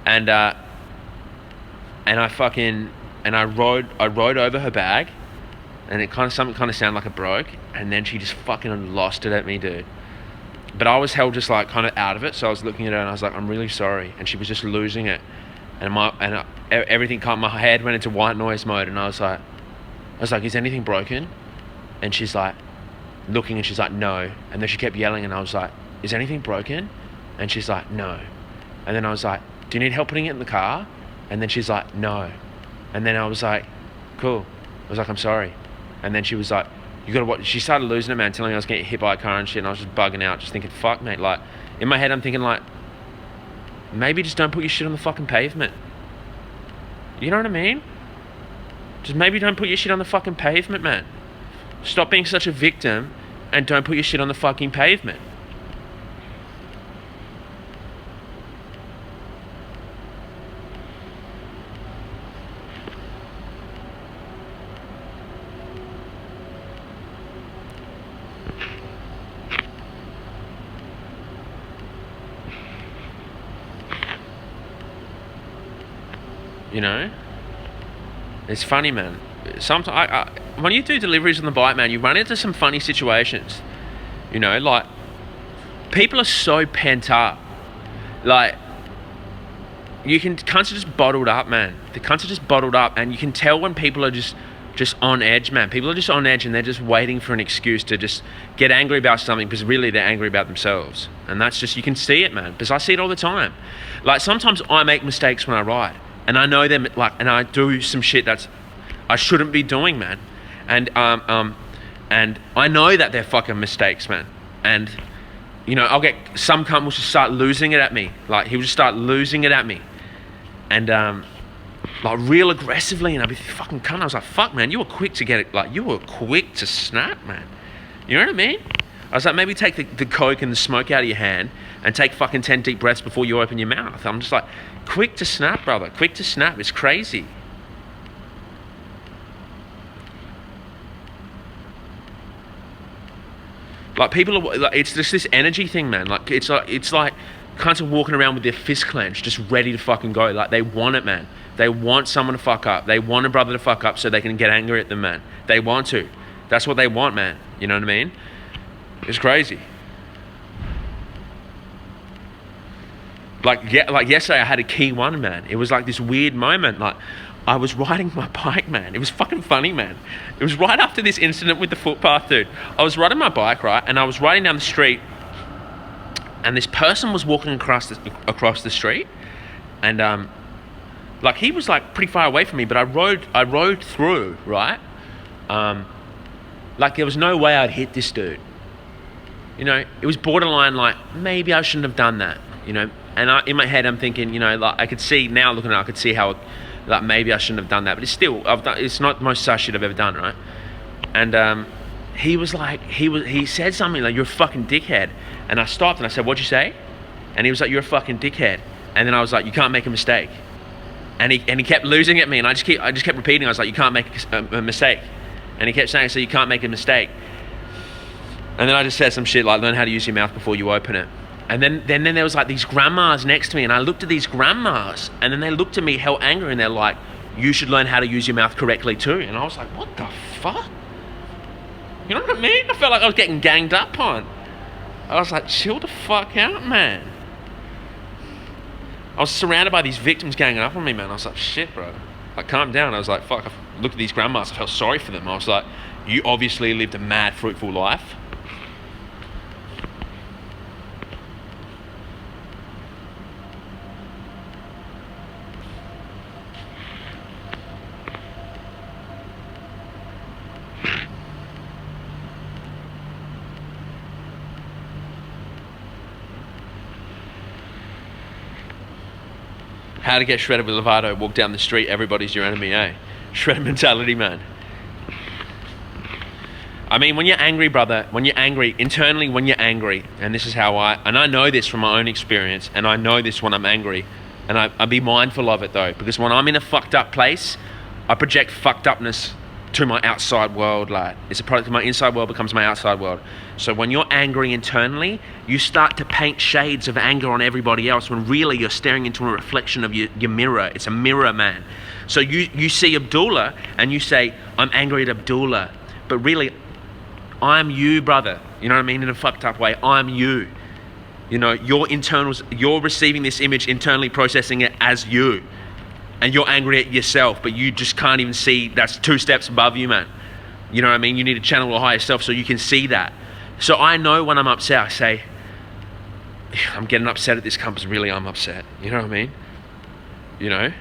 [SPEAKER 1] and I rode over her bag, and something kind of sounded like it broke, and then she just fucking lost it at me, dude. But I was held just like kind of out of it, so I was looking at her and I was like, I'm really sorry, and she was just losing it, and everything my head went into white noise mode, and I was like, is anything broken? And she's like looking, and she's like, no. And then she kept yelling, and I was like, is anything broken? And she's like, no. And then I was like, do you need help putting it in the car? And then she's like, no. And then I was like, cool. I was like, I'm sorry. And then she was like, you gotta watch. She started losing it, man, telling me I was getting hit by a car and shit, and I was just bugging out, just thinking, fuck, mate. Like, in my head, I'm thinking, like, maybe just don't put your shit on the fucking pavement. You know what I mean? Just maybe don't put your shit on the fucking pavement, man. Stop being such a victim and don't put your shit on the fucking pavement. You know, it's funny, man. Sometimes when you do deliveries on the bike, man, you run into some funny situations. You know, like, people are so pent up. Like, cunts are just bottled up, man. The cunts are just bottled up, and you can tell when people are just on edge, man. People are just on edge, and they're just waiting for an excuse to just get angry about something, because really they're angry about themselves. And that's just, you can see it, man, because I see it all the time. Like, sometimes I make mistakes when I ride. And I know them, like, and I do some shit that's I shouldn't be doing, man. And I know that they're fucking mistakes, man. And, you know, I'll get some cunt will just start losing it at me. Like, he'll just start losing it at me. And like, real aggressively, and I'll be fucking cunt. I was like, fuck, man, you were quick to get it. Like, you were quick to snap, man. You know what I mean? I was like, maybe take the coke and the smoke out of your hand and take fucking 10 deep breaths before you open your mouth. I'm just like, quick to snap, brother. Quick to snap. It's crazy. Like, people are like, it's just this energy thing, man. Like, it's like cunts are walking around with their fist clenched, just ready to fucking go. Like, they want it, man. They want someone to fuck up. They want a brother to fuck up so they can get angry at them, man. They want to. That's what they want, man. You know what I mean? It's crazy. Like yesterday, I had a key one, man. It was like this weird moment. Like, I was riding my bike, man. It was fucking funny, man. It was right after this incident with the footpath, dude. I was riding my bike, right? And I was riding down the street, and this person was walking across the street, and like, he was like pretty far away from me, but I rode through, right? Like, there was no way I'd hit this dude. You know, it was borderline like, maybe I shouldn't have done that, you know? And in my head, I'm thinking, you know, like, I could see now, looking at it, I could see how, like, maybe I shouldn't have done that. But it's still, it's not the most sus shit I've ever done, right? And he was like, he said something like, you're a fucking dickhead. And I stopped and I said, what'd you say? And he was like, you're a fucking dickhead. And then I was like, you can't make a mistake. And he kept losing at me, and I just kept repeating. I was like, you can't make a mistake. And he kept saying, so you can't make a mistake. And then I just said some shit like, learn how to use your mouth before you open it. And then there was like these grandmas next to me, and I looked at these grandmas, and then they looked at me hell angry, and they're like, you should learn how to use your mouth correctly too. And I was like, what the fuck? You know what I mean? I felt like I was getting ganged up on. I was like, chill the fuck out, man. I was surrounded by these victims ganging up on me, man. I was like, shit, bro. Like, calm down. I was like, fuck. I looked at these grandmas. I felt sorry for them. I was like, you obviously lived a mad, fruitful life. How to get shredded with Lovato, walk down the street, everybody's your enemy, eh? Shredder mentality, man. I mean, when you're angry, brother, when you're angry, internally when you're angry, and this is how and I know this from my own experience, and I know this when I'm angry, and I be mindful of it though, because when I'm in a fucked up place, I project fucked upness to my outside world. Like, it's a product of my inside world becomes my outside world. So when you're angry internally, you start to paint shades of anger on everybody else when really you're staring into a reflection of your mirror. It's a mirror, man. So you see Abdullah and you say, I'm angry at Abdullah, but really I'm you, brother. You know what I mean? In a fucked up way, I'm you. You know, your internals, you're receiving this image internally, processing it as you. And you're angry at yourself, but you just can't even see that's 2 steps above you, man. You know what I mean? You need to channel a higher self so you can see that. So I know when I'm upset, I say, I'm getting upset at this because really I'm upset. You know what I mean? You know?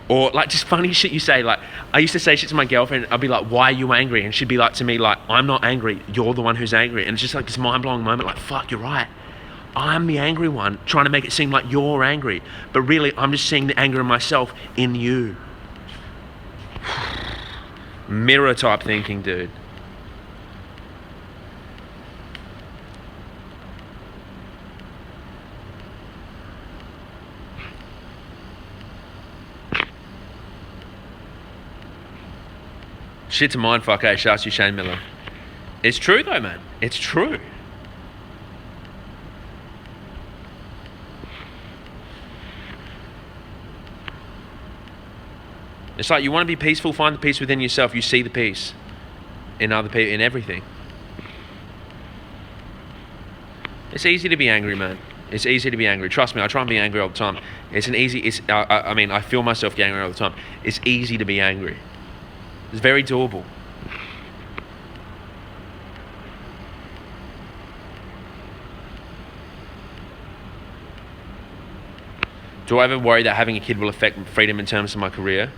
[SPEAKER 1] Or like just funny shit you say. Like, I used to say shit to my girlfriend. I'd be like, why are you angry? And she'd be like to me, like, I'm not angry. You're the one who's angry. And it's just like this mind-blowing moment. Like, fuck, you're right. I'm the angry one, trying to make it seem like you're angry. But really, I'm just seeing the anger in myself in you. Mirror type thinking, dude. Shit's a mindfuck, eh? Shouts you, Shane Miller. It's true though, man. It's true. It's like you want to be peaceful, find the peace within yourself. You see the peace in other people, in everything. It's easy to be angry, man. It's easy to be angry. Trust me, I try and be angry all the time. I mean, I feel myself getting angry all the time. It's easy to be angry. It's very doable. Do I ever worry that having a kid will affect freedom in terms of my career?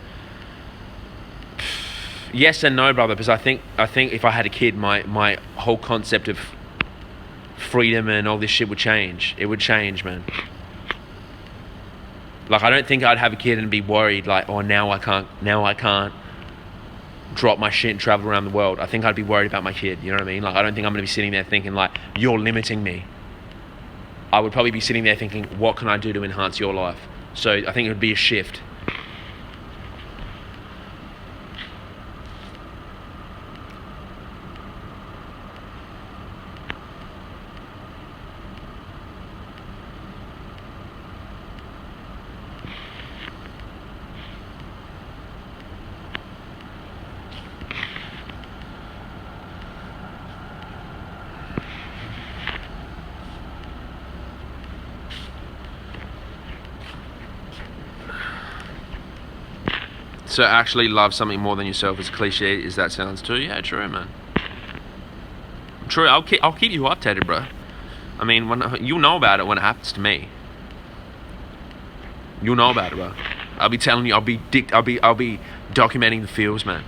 [SPEAKER 1] Yes and no, brother, because I think if I had a kid, my whole concept of freedom and all this shit would change. It would change, man. Like, I don't think I'd have a kid and be worried like, oh, now I can't drop my shit and travel around the world. I think I'd be worried about my kid, you know what I mean? Like, I don't think I'm going to be sitting there thinking like, you're limiting me. I would probably be sitting there thinking, what can I do to enhance your life? So I think it would be a shift. So actually love something more than yourself, as cliche as that sounds too. Yeah, true, man. True. I'll keep you updated, bro. I mean, you'll know about it when it happens to me. You'll know about it, bro. I'll be telling you. I'll be documenting the feels, man.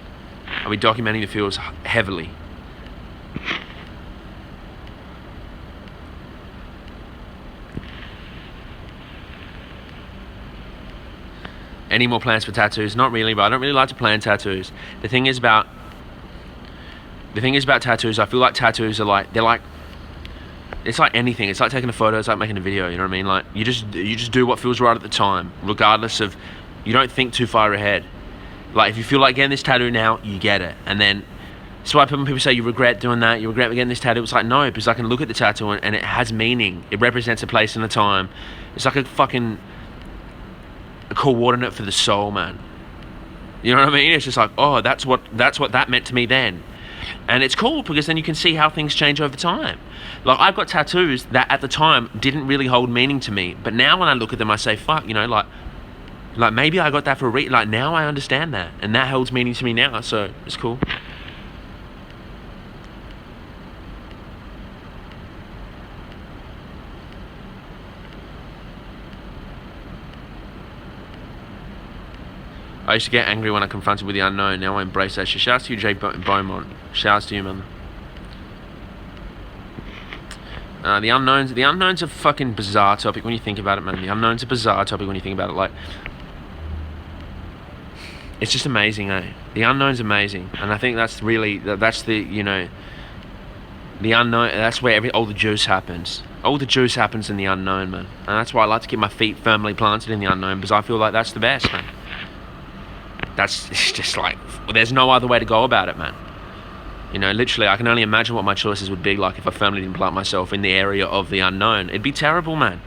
[SPEAKER 1] I'll be documenting the feels heavily. Any more plans for tattoos? Not really, but I don't really like to plan tattoos. The thing is about tattoos, I feel like tattoos are it's like anything. It's like taking a photo, it's like making a video, you know what I mean? Like, you just do what feels right at the time, regardless of, you don't think too far ahead. Like, if you feel like getting this tattoo now, you get it. And then, that's why people say you regret doing that, you regret getting this tattoo. It's like, no, because I can look at the tattoo and it has meaning. It represents a place and a time. It's like a coordinate for the soul, man. You know what I mean? It's just like, oh, that's what that meant to me then. And it's cool because then you can see how things change over time. Like, I've got tattoos that at the time didn't really hold meaning to me, but now when I look at them I say, fuck, you know, like maybe I got that for a reason. Like, now I understand that and that holds meaning to me now, so it's cool. I used to get angry when I confronted with the unknown. Now I embrace that shit. Shouts to you, Jay Beaumont. Shouts to you, man. The unknown's a fucking bizarre topic when you think about it, man. The unknown's a bizarre topic when you think about it. Like, it's just amazing, eh? The unknown's amazing, and I think that's the, you know, the unknown. That's where all the juice happens. All the juice happens in the unknown, man. And that's why I like to keep my feet firmly planted in the unknown, because I feel like that's the best, man. it's just like, there's no other way to go about it, man. You know, literally, I can only imagine what my choices would be like if I firmly didn't plant myself in the area of the unknown. It'd be terrible, man.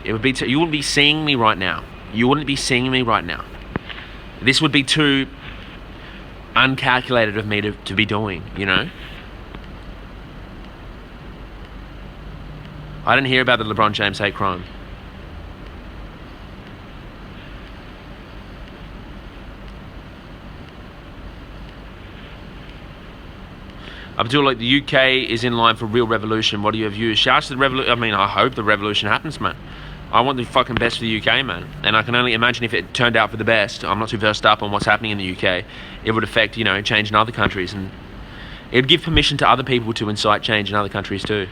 [SPEAKER 1] It would be. You wouldn't be seeing me right now. You wouldn't be seeing me right now. This would be too uncalculated of me to be doing, you know? I didn't hear about the LeBron James hate crime. Abdul, like, the UK is in line for real revolution. What do your views? Shouts to the revolution. I mean, I hope the revolution happens, man. I want the fucking best for the UK, man. And I can only imagine if it turned out for the best. I'm not too versed up on what's happening in the UK. It would affect, you know, change in other countries. And it would give permission to other people to incite change in other countries too.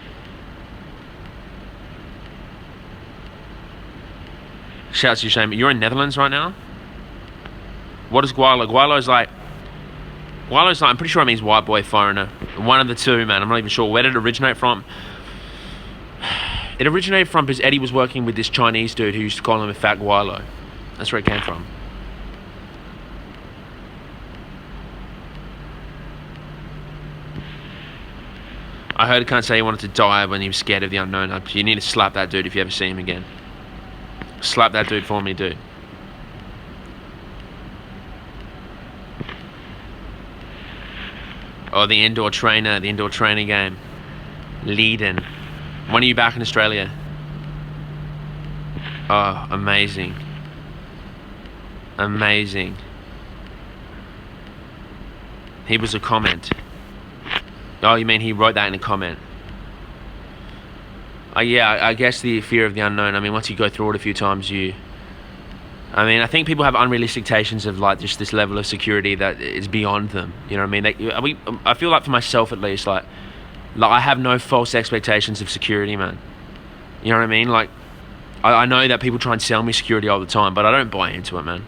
[SPEAKER 1] Shouts to you, Shane. You're in Netherlands right now? What is Gualo? Gualo's like, I'm pretty sure it means white boy foreigner. One of the two, man. I'm not even sure. Where did it originate from? It originated from because Eddie was working with this Chinese dude who used to call him a fat Gualo. That's where it came from. I heard he can't say he wanted to die when he was scared of the unknown. You need to slap that dude if you ever see him again. Slap that dude for me, dude. Oh, the indoor trainer game. Leiden. When are you back in Australia? Oh, amazing. Amazing. He was a comment. Oh, you mean he wrote that in a comment? Yeah, I guess the fear of the unknown. I mean, once you go through it a few times, I mean, I think people have unrealistic expectations of like just this level of security that is beyond them. You know what I mean? I feel like for myself at least, like I have no false expectations of security, man. You know what I mean? Like, I know that people try and sell me security all the time, but I don't buy into it, man.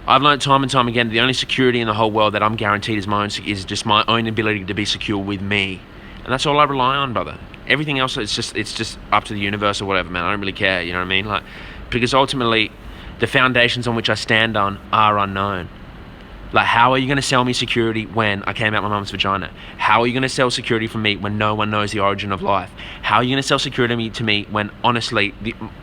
[SPEAKER 1] I've learned time and time again, the only security in the whole world that I'm guaranteed is just my own ability to be secure with me. And that's all I rely on, brother. Everything else, it's just up to the universe or whatever, man. I don't really care, you know what I mean? Like, because ultimately, the foundations on which I stand on are unknown. Like, how are you going to sell me security when I came out my mum's vagina? How are you going to sell security from me when no one knows the origin of life? How are you going to sell security to me when, honestly,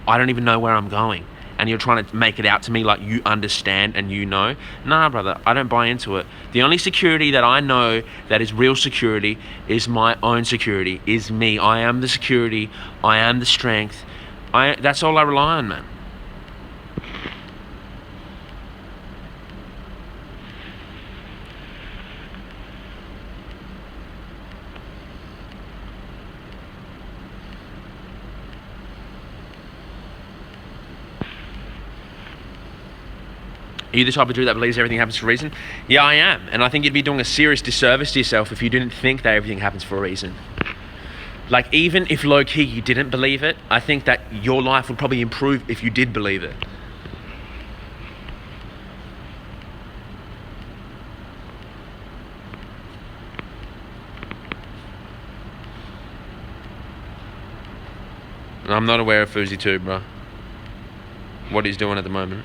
[SPEAKER 1] I don't even know where I'm going? And you're trying to make it out to me like you understand and you know? Nah, brother, I don't buy into it. The only security that I know that is real security is my own security, is me. I am the security. I am the strength. That's all I rely on, man. Are you the type of dude that believes everything happens for a reason? Yeah, I am. And I think you'd be doing a serious disservice to yourself if you didn't think that everything happens for a reason. Like, even if low-key you didn't believe it, I think that your life would probably improve if you did believe it. I'm not aware of Fousey too, bro. What he's doing at the moment.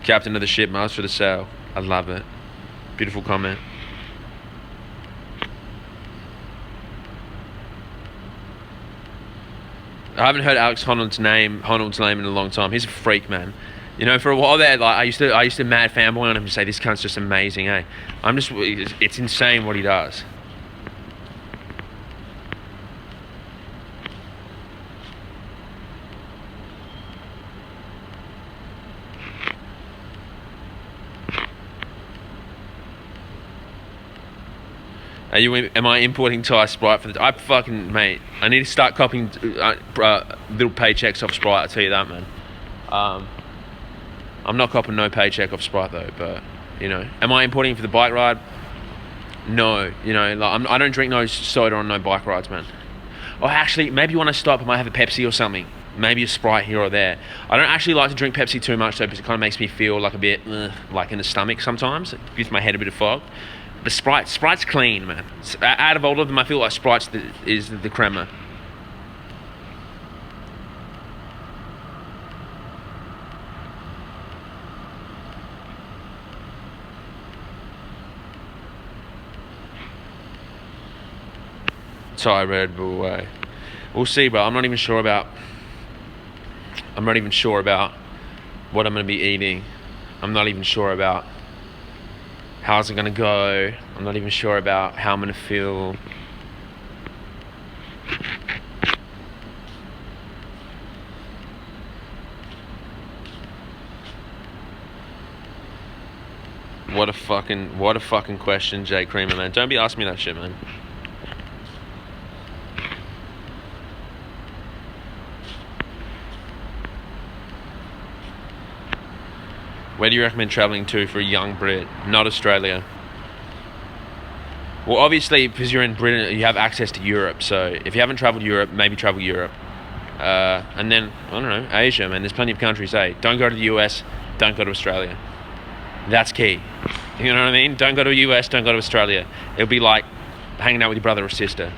[SPEAKER 1] Captain of the ship, master of the sail. I love it. Beautiful comment. I haven't heard Alex Honnold's name in a long time. He's a freak, man. You know, for a while there, like I used to mad fanboy on him and say this cunt's just amazing, eh? It's insane what he does. Am I importing Thai Sprite for the... I fucking... Mate, I need to start copying little paychecks off Sprite, I'll tell you that, man. I'm not copping no paycheck off Sprite, though, but, you know. Am I importing for the bike ride? No, you know, like, I don't drink no soda on no bike rides, man. Or actually, maybe when I stop, I might have a Pepsi or something. Maybe a Sprite here or there. I don't actually like to drink Pepsi too much, though, because it kind of makes me feel like a bit, like in the stomach sometimes. It gives my head a bit of fog. But Sprite's clean, man. Out of all of them, I feel like Sprite's is the crema. Thai Red Bull. We'll see, bro. I'm not even sure about what I'm gonna be eating. I'm not even sure about how's it gonna go. I'm not even sure about how I'm gonna feel. What a fucking question, Jay Creamer, man. Don't be asking me that shit, man. Where do you recommend travelling to for a young Brit? Not Australia. Well, obviously, because you're in Britain, you have access to Europe. So if you haven't travelled Europe, maybe travel Europe. And then, I don't know, Asia, man. There's plenty of countries, hey. Don't go to the US, don't go to Australia. That's key. You know what I mean? Don't go to the US, don't go to Australia. It'll be like hanging out with your brother or sister.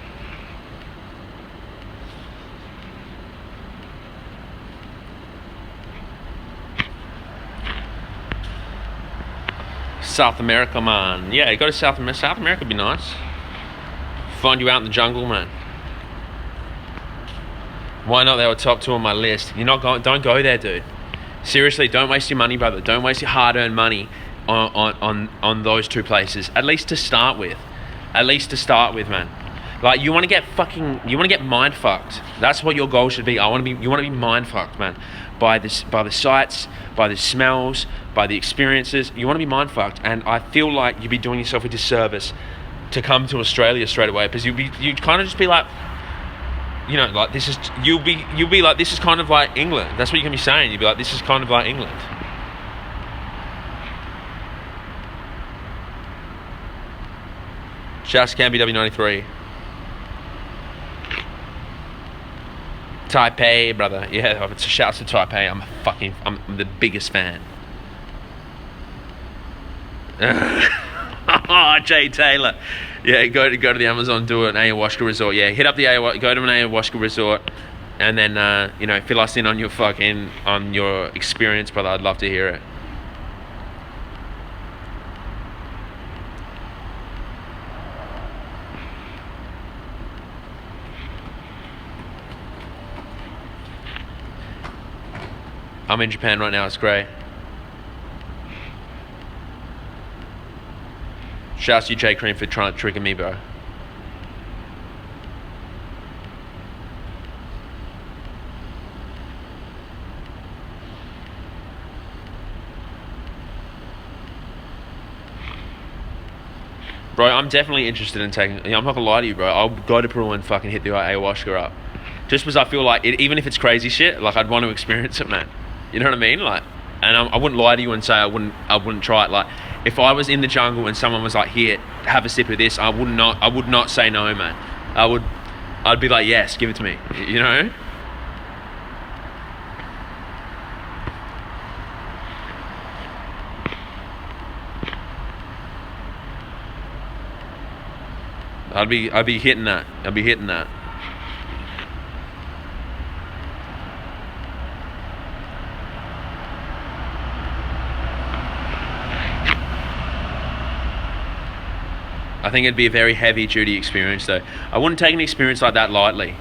[SPEAKER 1] South America, man. Yeah, go to South America. South America would be nice. Find you out in the jungle, man. Why not? They were top 2 on my list. You're not going. Don't go there, dude. Seriously, don't waste your money, brother. Don't waste your hard-earned money on those 2 places. At least to start with. Man. Like, you want to get mind fucked. That's what your goal should be. You want to be mind fucked, man. By the sights, by the smells, by the experiences. You want to be mind fucked, and I feel like you'd be doing yourself a disservice to come to Australia straight away, because you'd kind of just be like, you know, like you'll be like, this is kind of like England. That's what you're gonna be saying. You'll be like, this is kind of like England. Shouts to Canby W93. Taipei, brother. Yeah, it's a shouts to Taipei. I'm the biggest fan. Oh, Jay Taylor. Yeah, go to the Amazon, do an ayahuasca resort. Yeah, hit up go to an ayahuasca resort, and then fill us in on your experience, brother. I'd love to hear it. I'm in Japan right now. It's great. Shouts to you, Jay Cream, for trying to trigger me, bro. Bro, I'm definitely interested in taking. I'm not gonna lie to you, bro. I'll go to Peru and fucking hit the ayahuasca up, just because I feel like even if it's crazy shit, like I'd want to experience it, man. You know what I mean? Like, and I wouldn't lie to you and say I wouldn't try it. Like, if I was in the jungle and someone was like, "Here, have a sip of this," I would not say no, man. I'd be like, "Yes, give it to me." You know? I'd be hitting that. I'd be hitting that. I think it'd be a very heavy duty experience, though. I wouldn't take an experience like that lightly.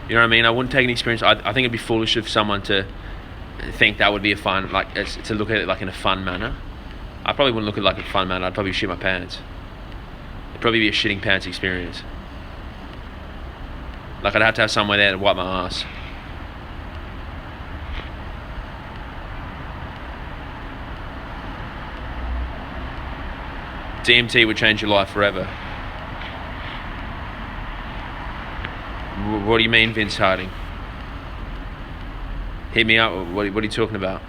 [SPEAKER 1] You know what I mean? I wouldn't take an experience. I think it'd be foolish of someone to think that would be a fun, like, to look at it like in a fun manner. I probably wouldn't look at it like a fun manner. I'd probably shit my pants. It'd probably be a shitting pants experience. Like, I'd have to have somewhere there to wipe my ass. DMT would change your life forever. What do you mean, Vince Harding? Hit me up. What are you talking about?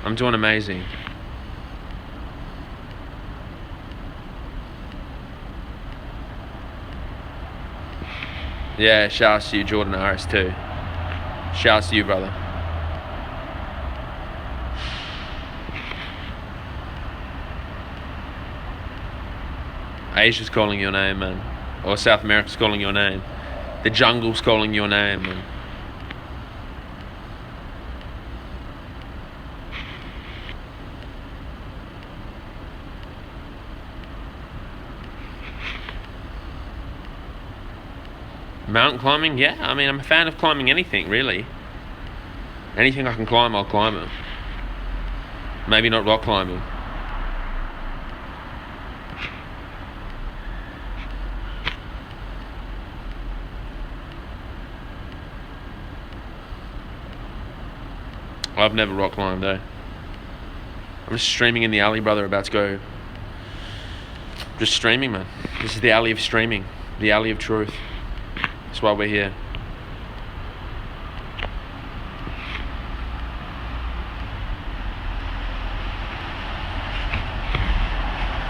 [SPEAKER 1] I'm doing amazing. Yeah, shouts to you, Jordan Harris, too. Shouts to you, brother. Asia's calling your name, man. Or South America's calling your name. The jungle's calling your name, man. Mountain climbing, yeah. I mean, I'm a fan of climbing anything, really. Anything I can climb, I'll climb it. Maybe not rock climbing. I've never rock climbed, eh? I'm just streaming in the alley, brother, about to go. Just streaming, man. This is the alley of streaming. The alley of truth. That's why we're here.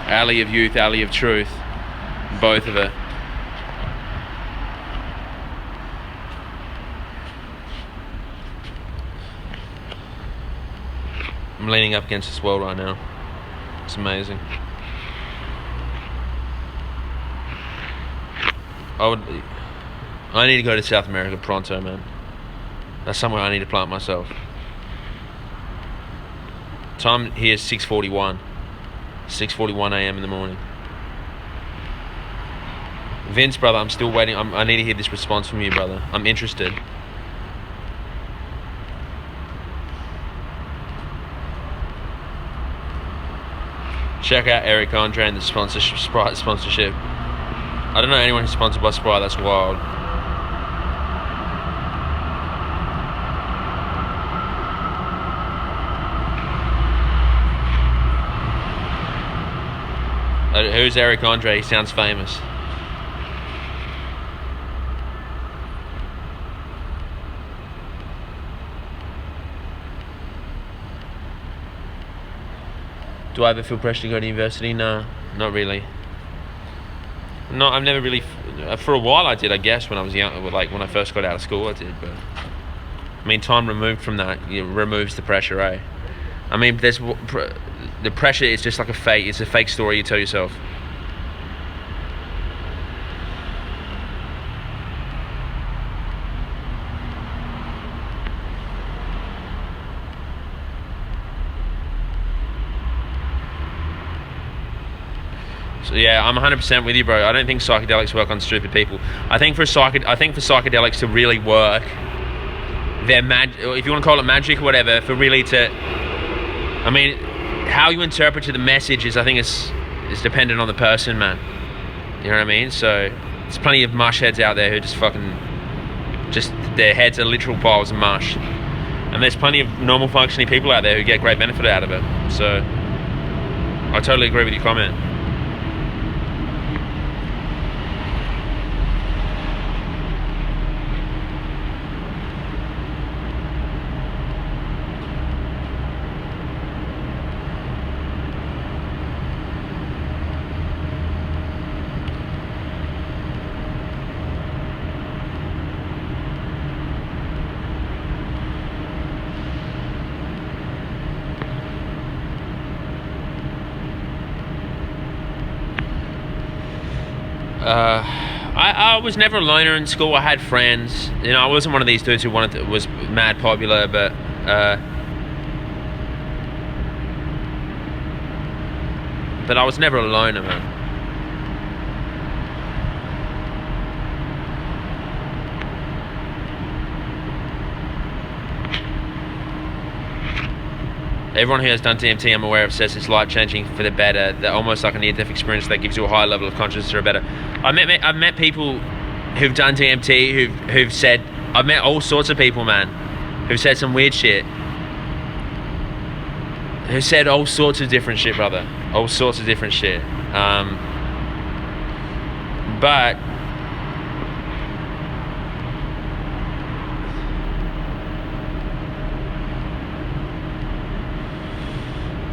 [SPEAKER 1] Alley of youth, alley of truth. Both of it. I'm leaning up against this wall right now. It's amazing. I need to go to South America pronto, man. That's somewhere I need to plant myself. Time here is 6:41. 6:41 a.m. in the morning. Vince, brother, I'm still waiting. I need to hear this response from you, brother. I'm interested. Check out Eric Andre and the Sprite sponsorship. I don't know anyone who's sponsored by Sprite. That's wild. Who's Eric Andre? He sounds famous. Do I ever feel pressure to go to university? No, not really. No, I've never really. For a while I did, I guess, when I was young. Like when I first got out of school, I did. But I mean, time removed from that, it removes the pressure, eh? I mean, the pressure is just like a fake. It's a fake story you tell yourself. So yeah, I'm 100% with you, bro. I don't think psychedelics work on stupid people. I think for psychedelics to really work, if you want to call it magic or whatever, for really to, I mean, how you interpret the message is, I think, is dependent on the person, man. You know what I mean? So there's plenty of mush heads out there who just their heads are literal piles of mush, and there's plenty of normal functioning people out there who get great benefit out of it. So I totally agree with your comment. I was never a loner in school. I had friends. You know, I wasn't one of these dudes who was mad popular, but I was never a loner, man. Everyone who has done DMT, I'm aware of, says it's life-changing for the better. They're almost like a near-death experience that gives you a high level of consciousness or better. I've met people who've done DMT who've said, I've met all sorts of people, man, who've said some weird shit. Who said all sorts of different shit, brother. All sorts of different shit. But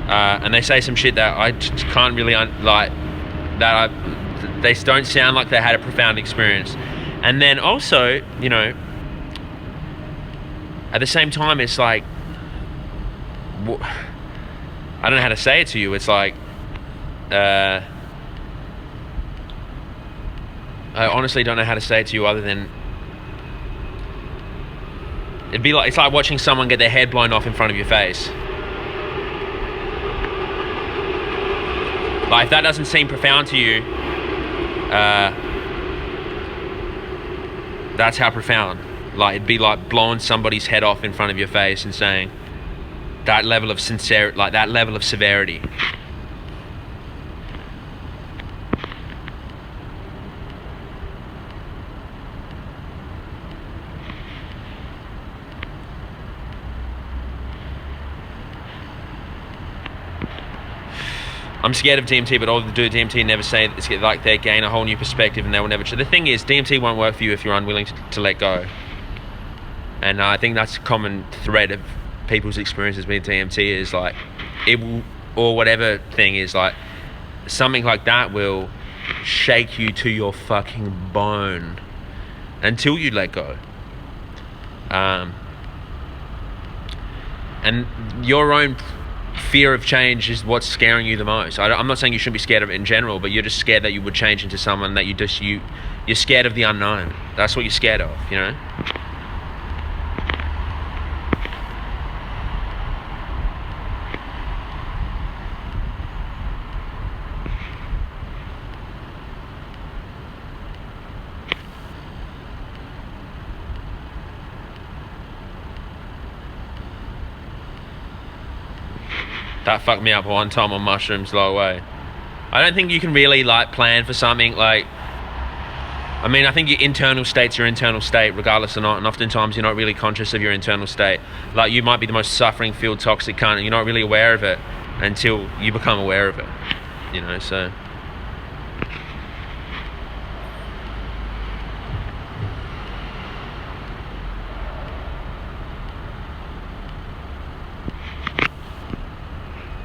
[SPEAKER 1] and they say some shit that I just can't really they don't sound like they had a profound experience. And then also, you know, at the same time, it's like, I don't know how to say it to you. It's like, I honestly don't know how to say it to you other than it's like watching someone get their head blown off in front of your face. Like, if that doesn't seem profound to you, that's how profound. Like, it'd be like blowing somebody's head off in front of your face and saying that level of sincerity, like that level of severity. I'm scared of DMT, but all the do DMT never say it's like they gain a whole new perspective and they will never. The thing is, DMT won't work for you if you're unwilling to let go. And I think that's a common thread of people's experiences with DMT is like it will, or whatever thing is like something like that will shake you to your fucking bone until you let go. And your own fear of change is what's scaring you the most. I'm not saying you shouldn't be scared of it in general, but you're just scared that you would change into someone that you're scared of the unknown. That's what you're scared of, you know? That fucked me up one time on mushrooms, low way. I don't think you can really like plan for something like. I mean, I think your internal state's your internal state, regardless or not, and oftentimes you're not really conscious of your internal state. Like, you might be the most suffering, filled, toxic cunt, and you're not really aware of it until you become aware of it. You know, so.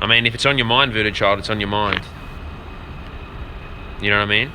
[SPEAKER 1] I mean, if it's on your mind, Voodoo Child, it's on your mind. You know what I mean?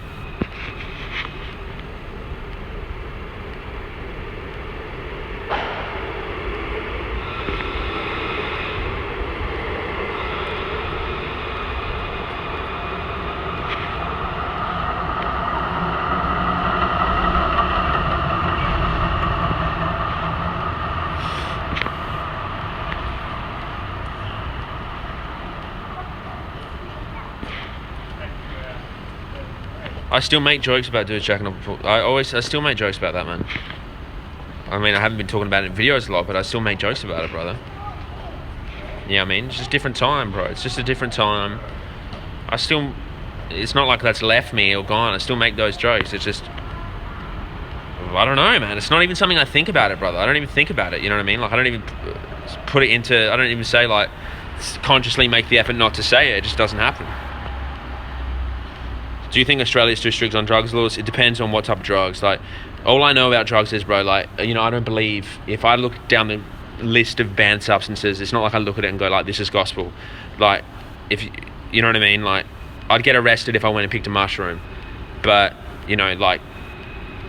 [SPEAKER 1] I still make jokes about dudes jacking off. I still make jokes about that, man. I mean, I haven't been talking about it in videos a lot, but I still make jokes about it, brother. Yeah, I mean, it's just a different time, bro. It's just a different time. It's not like that's left me or gone. I still make those jokes. It's just, I don't know, man. It's not even something I think about it, brother. I don't even think about it, you know what I mean? Like, I don't even I don't even say, like, consciously make the effort not to say it. It just doesn't happen. Do you think Australia's too strict on drugs laws? It depends on what type of drugs. Like, all I know about drugs is, bro, like, you know, I don't believe, if I look down the list of banned substances, it's not like I look at it and go, like, this is gospel. Like, if you know what I mean? Like, I'd get arrested if I went and picked a mushroom. But, you know, like,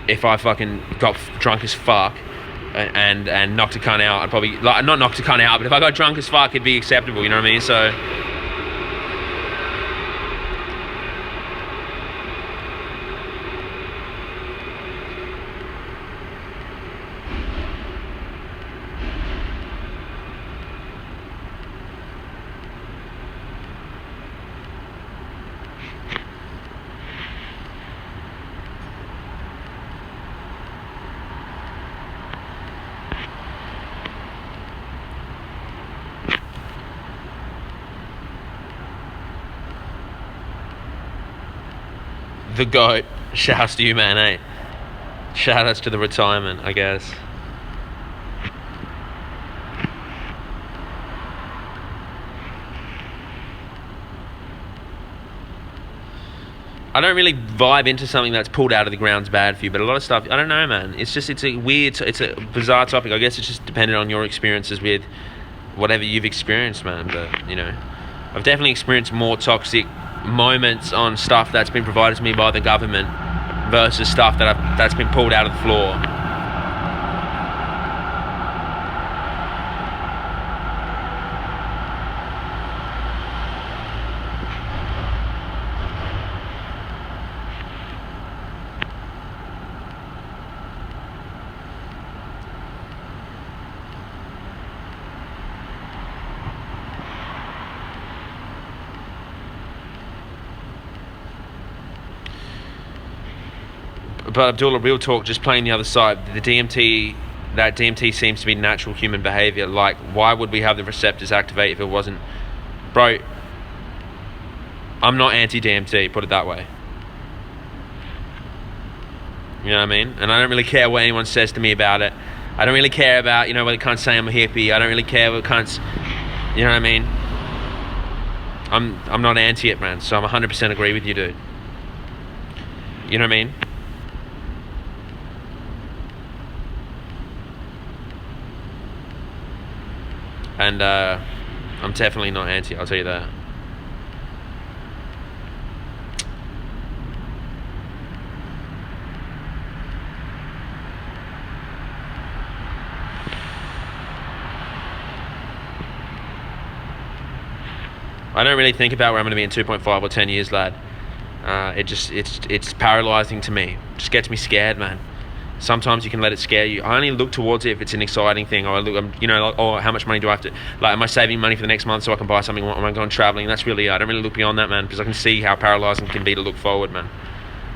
[SPEAKER 1] if I fucking got drunk as fuck and knocked a cunt out, I'd probably, like, not knocked a cunt out, but if I got drunk as fuck, it'd be acceptable, you know what I mean? So, the GOAT. Shouts to you, man, eh? Shout outs to the retirement, I guess. I don't really vibe into something that's pulled out of the ground's bad for you, but a lot of stuff, I don't know, man. It's a bizarre topic. I guess it's just dependent on your experiences with whatever you've experienced, man. But, you know, I've definitely experienced more toxic moments on stuff that's been provided to me by the government versus stuff that's been pulled out of the floor. But Abdullah, real talk, just playing the other side, that DMT seems to be natural human behavior. Like, why would we have the receptors activate if it wasn't? Bro, I'm not anti-DMT, put it that way. You know what I mean? And I don't really care what anyone says to me about it. I don't really care about, whether cunts say I'm a hippie. I don't really care what cunts, you know what I mean? I'm not anti it, man. So I'm 100% agree with you, dude. You know what I mean? And I'm definitely not anti, I'll tell you that. I don't really think about where I'm going to be in 2.5 or 10 years, lad. It's paralyzing to me. It just gets me scared, man. Sometimes you can let it scare you. I only look towards it if it's an exciting thing, or I look, like, how much money do I have to, like, am I saving money for the next month so I can buy something? Am I going traveling? That's really it. I don't really look beyond that, man, because I can see how paralyzing it can be to look forward, man.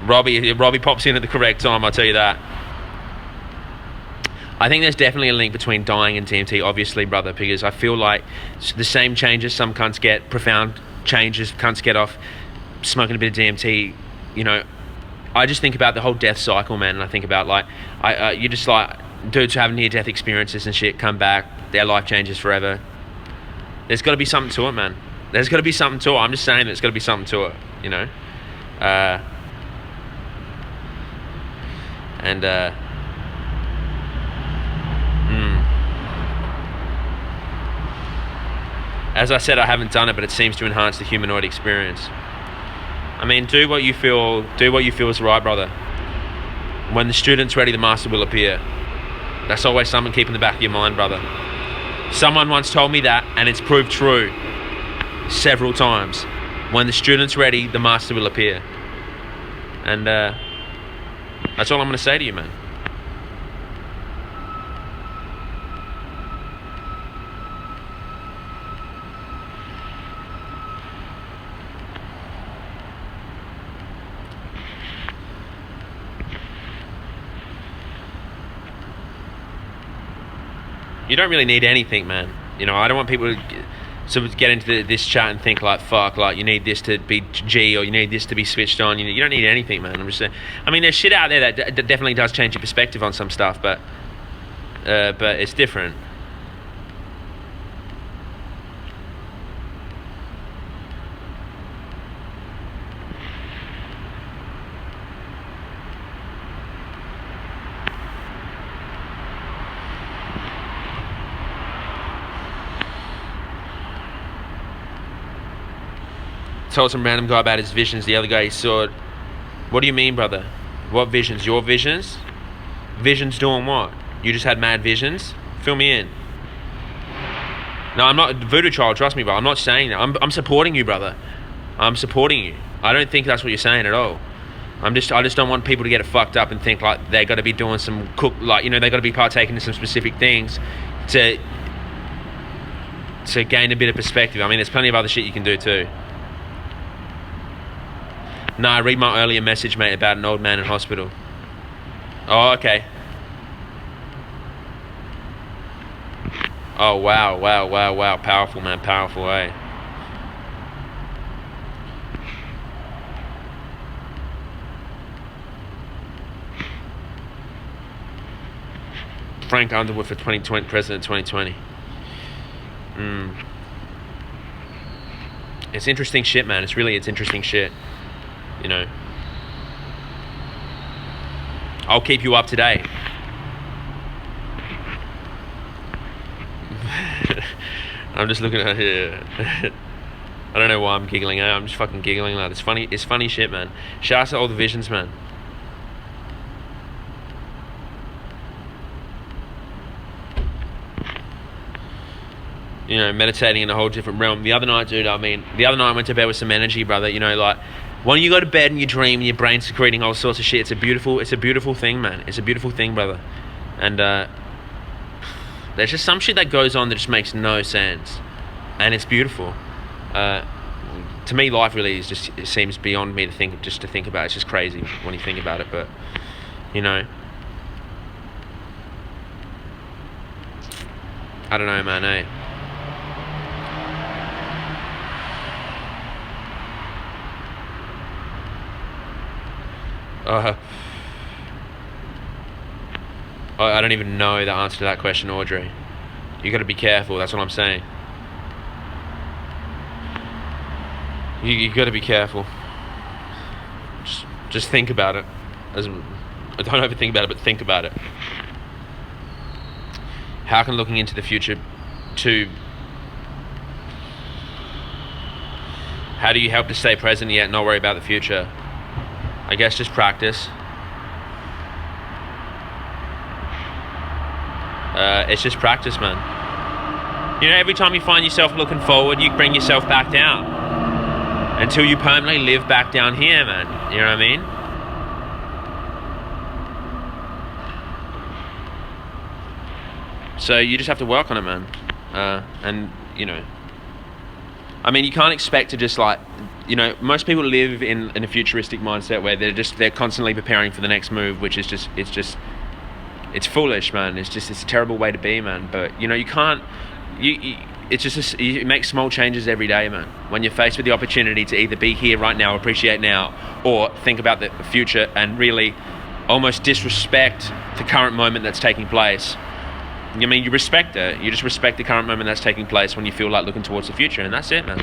[SPEAKER 1] Robbie pops in at the correct time, I'll tell you that. I think there's definitely a link between dying and DMT, obviously, brother, because I feel like the same changes some cunts get, profound changes cunts get off smoking a bit of DMT, I just think about the whole death cycle, man, and I think about, like, you just, like, dudes who have near-death experiences and shit come back, their life changes forever. There's got to be something to it, man. There's got to be something to it. I'm just saying there's got to be something to it, As I said, I haven't done it, but it seems to enhance the humanoid experience. I mean, do what you feel is right, brother. When the student's ready, the master will appear. That's always something keep in the back of your mind, brother. Someone once told me that, and it's proved true several times. When the student's ready, the master will appear. And that's all I'm going to say to you, man. You don't really need anything, man. I don't want people to get into this chat and think like, fuck, like, you need this to be G, or you need this to be switched on. You don't need anything, man. I'm just saying. I mean, there's shit out there that definitely does change your perspective on some stuff, but it's different. Told some random guy about his visions. The other guy, he saw it. What do you mean, brother? What visions? Your visions? Visions doing what? You just had mad visions? Fill me in. No, I'm not voodoo child, trust me, bro. I'm not saying that. I'm supporting you, brother. I'm supporting you. I don't think that's what you're saying at all. I just don't want people to get it fucked up and think like they got to be doing some they got to be partaking in some specific things to gain a bit of perspective. I mean, there's plenty of other shit you can do too. No, I read my earlier message, mate, about an old man in hospital. Oh, okay. Oh, wow. Powerful, man. Powerful, eh? Frank Underwood for 2020, President 2020. It's interesting shit, man. It's interesting shit. I'll keep you up to date. I'm just looking at here. I don't know why I'm giggling. I'm just fucking giggling, lad. It's funny. It's funny shit, man. Shout out to all the visions, man. Meditating in a whole different realm. The other night, dude, I went to bed with some energy, brother. Like, when you go to bed and you dream and your brain's secreting all sorts of shit, it's a beautiful thing, man. It's a beautiful thing, brother. And there's just some shit that goes on that just makes no sense, and it's beautiful. To me, life really is it seems beyond me to think about. It's just crazy when you think about it. But You know? I don't know, man, eh? I don't even know the answer to that question, Audrey. You gotta be careful, that's what I'm saying. You gotta be careful. Just think about it. Don't overthink about it, but think about it. How can looking into the future how do you help to stay present yet not worry about the future? I guess just practice. It's just practice, man. You know, every time you find yourself looking forward, you bring yourself back down. Until you permanently live back down here, man. You know what I mean? So you just have to work on it, man. And, you know, I mean, you can't expect to just like, you know, most people live in a futuristic mindset where they're constantly preparing for the next move, which is it's foolish, man. It's a terrible way to be, man. But, you know, you can't, you make small changes every day, man. When you're faced with the opportunity to either be here right now, appreciate now, or think about the future and really almost disrespect the current moment that's taking place. I mean, you respect it. You just respect the current moment that's taking place when you feel like looking towards the future, and that's it, man.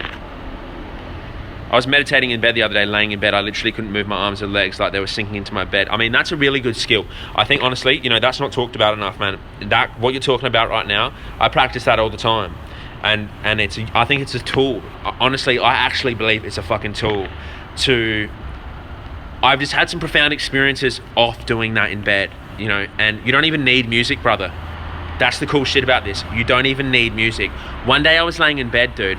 [SPEAKER 1] I was meditating in bed the other day, laying in bed. I literally couldn't move my arms or legs, like they were sinking into my bed. I mean, that's a really good skill. I think, honestly, you know, that's not talked about enough, man. That, what you're talking about right now, I practice that all the time. And I think it's a tool. Honestly, I actually believe it's a fucking tool I've just had some profound experiences off doing that in bed, you know, and you don't even need music, brother. That's the cool shit about this. You don't even need music. One day I was laying in bed, dude.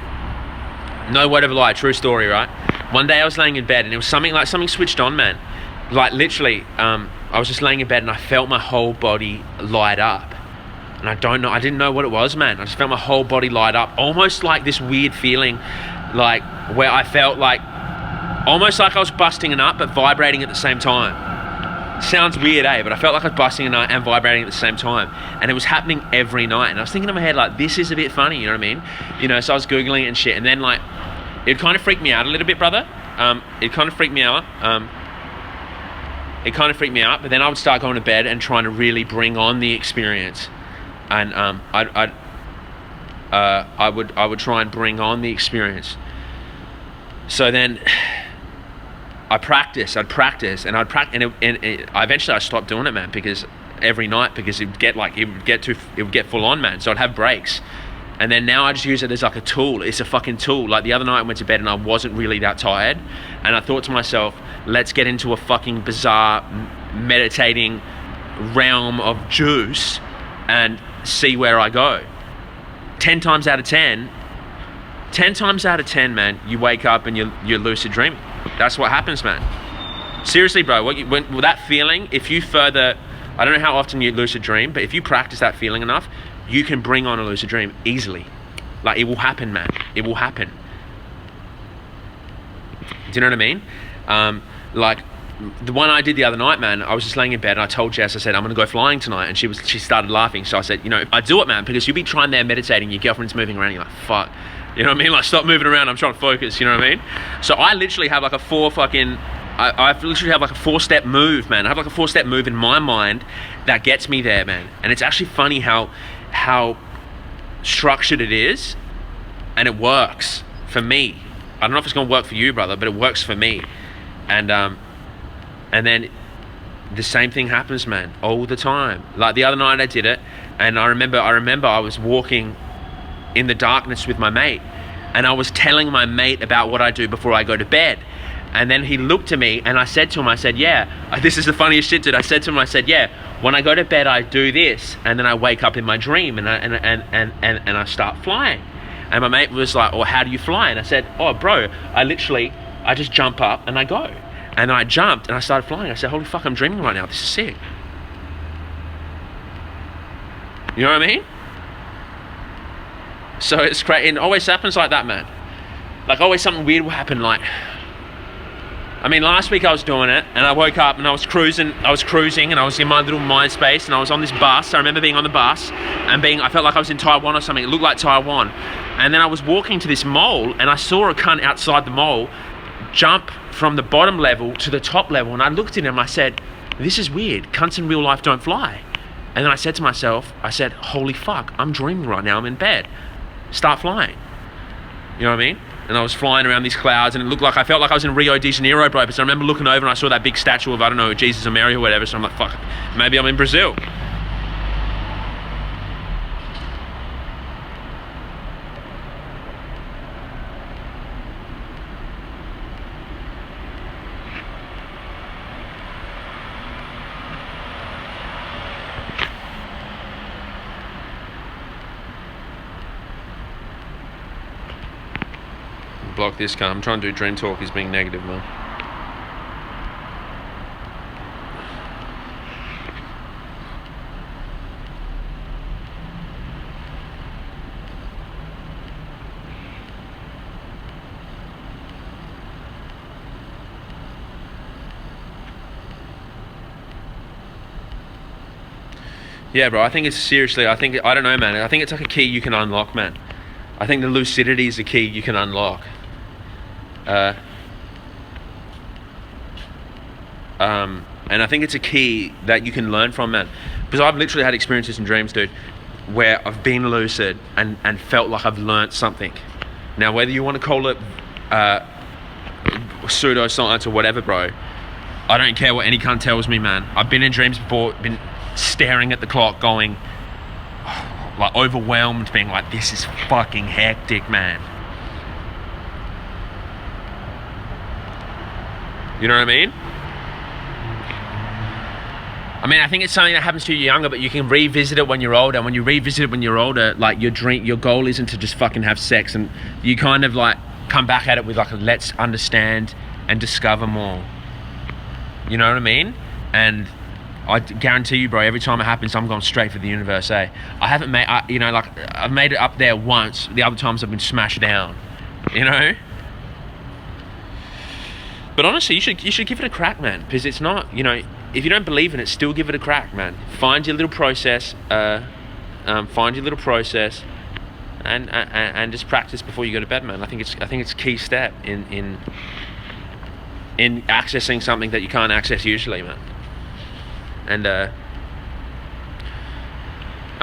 [SPEAKER 1] No word of a lie, true story, right? One day I was laying in bed and it was something switched on, man. Like literally, I was just laying in bed and I felt my whole body light up. And I didn't know what it was, man. I just felt my whole body light up. Almost like this weird feeling, like where I felt like, almost like I was busting a nut but vibrating at the same time. Sounds weird, eh? But I felt like I was busting a nut and vibrating at the same time. And it was happening every night. And I was thinking in my head, like, this is a bit funny, you know what I mean? You know, so I was Googling it and shit. And then, like, it kind of freaked me out a little bit, brother. It kind of freaked me out. But then I would start going to bed and trying to really bring on the experience. And I would try and bring on the experience. So then I'd practice, and eventually I stopped doing it, man, because every night, because it would get full on, man. So I'd have breaks, and then now I just use it as like a tool. It's a fucking tool. Like the other night I went to bed and I wasn't really that tired, and I thought to myself, let's get into a fucking bizarre meditating realm of juice and see where I go. 10 times out of 10, man, you wake up and you're lucid dreaming. That's what happens, man. Seriously, bro, with that feeling, if you further, I don't know how often you lucid dream, but if you practice that feeling enough, you can bring on a lucid dream easily. Like, it will happen, man. It will happen. Do you know what I mean? Like, the one I did the other night, man, I was just laying in bed and I told Jess, I said, I'm going to go flying tonight. And she started laughing. So I said, you know, I do it, man, because you'll be trying there meditating, your girlfriend's moving around, you're like, fuck. You know what I mean? Like, stop moving around, I'm trying to focus, you know what I mean? So I literally have like a I literally have like a 4-step move, man. I have like a 4-step move in my mind that gets me there, man. And it's actually funny how structured it is, and it works for me. I don't know if it's gonna work for you, brother, but it works for me. And then the same thing happens, man, all the time. Like the other night I did it, and I remember I was walking in the darkness with my mate, and I was telling my mate about what I do before I go to bed. And then he looked at me and I said to him, I said, yeah, this is the funniest shit, dude. I said to him, I said, yeah, when I go to bed, I do this. And then I wake up in my dream and I start flying. And my mate was like, oh, how do you fly? And I said, oh, bro, I just jump up and I go. And then I jumped and I started flying. I said, holy fuck, I'm dreaming right now. This is sick. You know what I mean? So it's great. It always happens like that, man. Like always something weird will happen, like I mean, last week I was doing it, and I woke up and I was cruising, and I was in my little mind space, and I was on this bus. I remember being on the bus, and I felt like I was in Taiwan or something. It looked like Taiwan. And then I was walking to this mall, and I saw a cunt outside the mall jump from the bottom level to the top level, and I looked at him, I said, this is weird, cunts in real life don't fly. And then I said to myself, holy fuck, I'm dreaming right now, I'm in bed. Start flying. You know what I mean? And I was flying around these clouds, and I felt like I was in Rio de Janeiro, bro. But I remember looking over and I saw that big statue of, I don't know, Jesus or Mary or whatever. So I'm like, fuck, maybe I'm in Brazil. Block this cunt. I'm trying to do Dream Talk. He's being negative, man. Yeah, bro. I think it's I don't know, man. I think it's like a key you can unlock, man. I think the lucidity is the key you can unlock. And I think it's a key that you can learn from, man. Because I've literally had experiences in dreams, dude, where I've been lucid and felt like I've learned something. Now, whether you want to call it pseudoscience or whatever, bro, I don't care what any cunt tells me, man. I've been in dreams before, been staring at the clock going, like overwhelmed, being like, this is fucking hectic, man. You know what I mean? I mean, I think it's something that happens to you younger, but you can revisit it when you're older. And when you revisit it when you're older, like your goal isn't to just fucking have sex, and you kind of like come back at it with like a let's understand and discover more. You know what I mean? And I guarantee you, bro, every time it happens, I'm going straight for the universe, eh? I've made it up there once. The other times I've been smashed down, you know? But honestly, you should give it a crack, man, because it's not, you know, if you don't believe in it, still give it a crack, man. Find your little process, and just practice before you go to bed, man. I think it's a key step in accessing something that you can't access usually, man. And I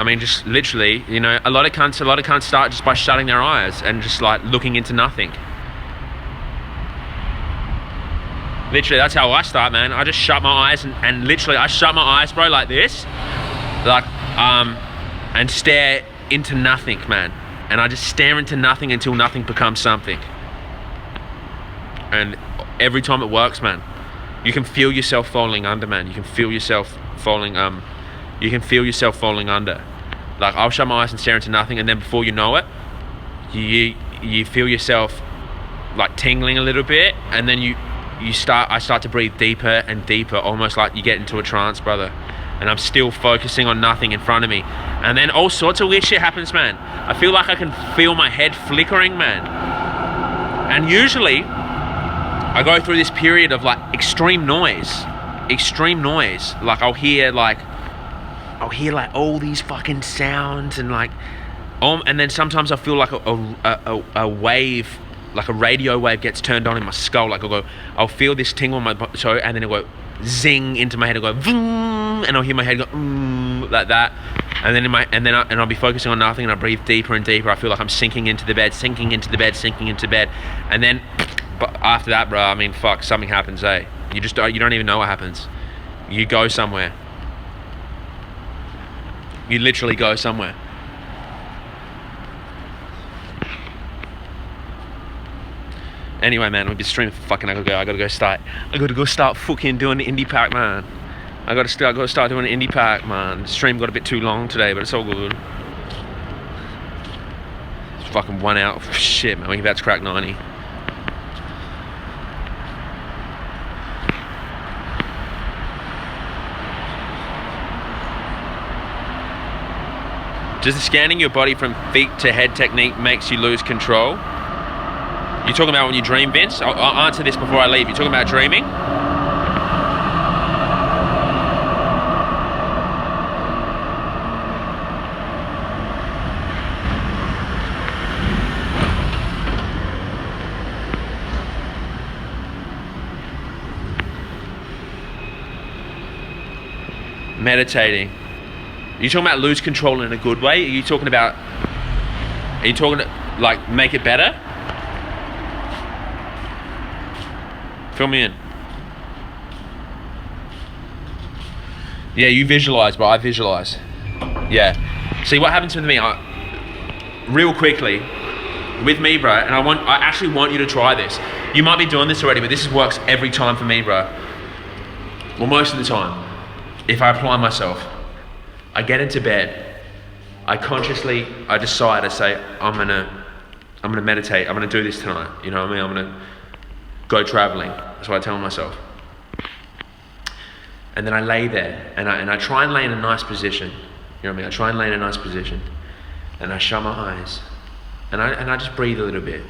[SPEAKER 1] mean, just literally, you know, a lot of cunts start just by shutting their eyes and just like looking into nothing. Literally, that's how I start, man. I just shut my eyes and literally I shut my eyes, bro, like this, like and stare into nothing, man. And I just stare into nothing until nothing becomes something. And every time it works, man. You can feel yourself falling under, man. You can feel yourself falling. You can feel yourself falling under. Like I'll shut my eyes and stare into nothing, and then before you know it, you feel yourself like tingling a little bit, and then I start to breathe deeper and deeper, almost like you get into a trance, brother. And I'm still focusing on nothing in front of me, and then all sorts of weird shit happens, man. I feel like I can feel my head flickering, man. And usually I go through this period of like extreme noise. Like I'll hear like all these fucking sounds and like, and then sometimes I feel like a wave, like a radio wave gets turned on in my skull. Like I'll feel this tingle in my body, and then it'll go zing into my head. It'll go vroom, and I'll hear my head go like that. And then I'll be focusing on nothing, and I breathe deeper and deeper. I feel like I'm sinking into the bed. And then, but after that, bro, I mean, fuck, something happens, eh? You don't even know what happens. You go somewhere. You literally go somewhere. Anyway, man, we've been streaming for fucking. I gotta go start fucking doing the indie pack, man. I gotta start doing the indie pack, man. The stream got a bit too long today, but it's all good. It's fucking 1 hour. Shit, man, we're about to crack 90. Does the scanning your body from feet to head technique makes you lose control? You're talking about when you dream, Vince? I'll answer this before I leave. You're talking about dreaming? Meditating. Are you talking about lose control in a good way? Are you talking like make it better? Fill me in. Yeah, you visualize, but I visualize. Yeah. See what happens with me, real quickly, with me, bro, and I actually want you to try this. You might be doing this already, but this works every time for me, bro. Well, most of the time. If I apply myself, I get into bed, I decide, I say, I'm gonna meditate, I'm gonna do this tonight, you know what I mean? I'm gonna go traveling, that's what I tell myself. And then I lay there, and I try and lay in a nice position, you know what I mean? I try and lay in a nice position, and I shut my eyes, and I just breathe a little bit.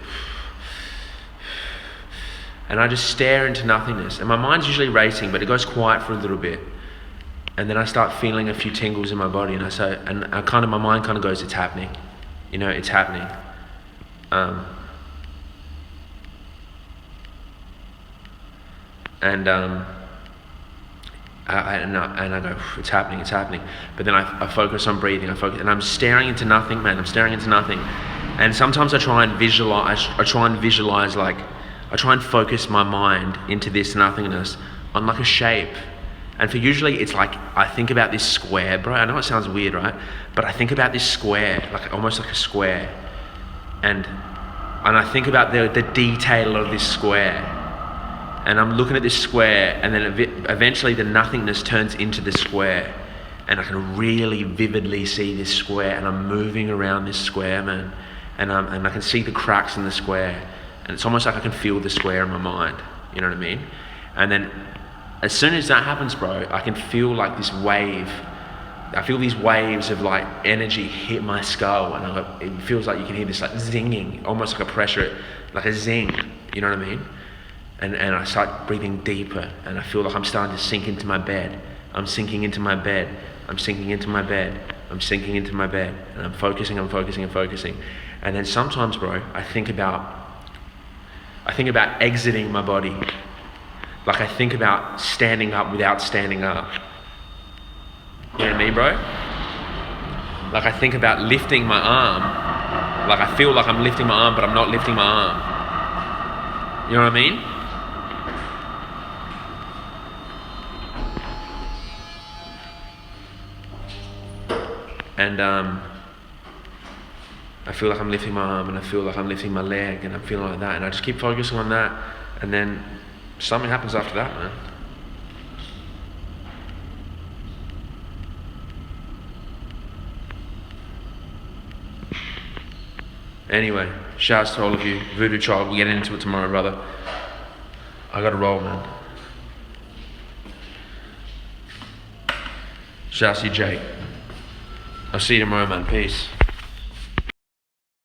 [SPEAKER 1] And I just stare into nothingness, and my mind's usually racing, but it goes quiet for a little bit. And then I start feeling a few tingles in my body, and my mind kind of goes, it's happening, you know, it's happening. And I go, it's happening. But then I focus on breathing, and I'm staring into nothing, man. I'm staring into nothing. And sometimes I try and focus my mind into this nothingness on like a shape. And for usually it's like, I think about this square, bro. I know it sounds weird, right? But I think about this square, like almost like a square. And I think about the detail of this square. And I'm looking at this square, and then eventually the nothingness turns into the square. And I can really vividly see this square, and I'm moving around this square, man. And I can see the cracks in the square. And it's almost like I can feel the square in my mind, you know what I mean? And then as soon as that happens, bro, I can feel like this wave. I feel these waves of like energy hit my skull, and it feels like you can hear this like zinging, almost like a pressure, like a zing, you know what I mean? And I start breathing deeper, and I feel like I'm starting to sink into my bed. I'm sinking into my bed. I'm sinking into my bed. I'm sinking into my bed. And I'm focusing. And then sometimes, bro, I think about exiting my body. Like I think about standing up without standing up. You know what I mean, bro? Like I think about lifting my arm. Like I feel like I'm lifting my arm, but I'm not lifting my arm. You know what I mean? And I feel like I'm lifting my arm, and I feel like I'm lifting my leg, and I'm feeling like that, and I just keep focusing on that, and then something happens after that, man. Anyway, shouts to all of you. Voodoo Child, we'll get into it tomorrow, brother. I gotta roll, man. Shouts to you, Jake. I'll see you tomorrow, man. Peace.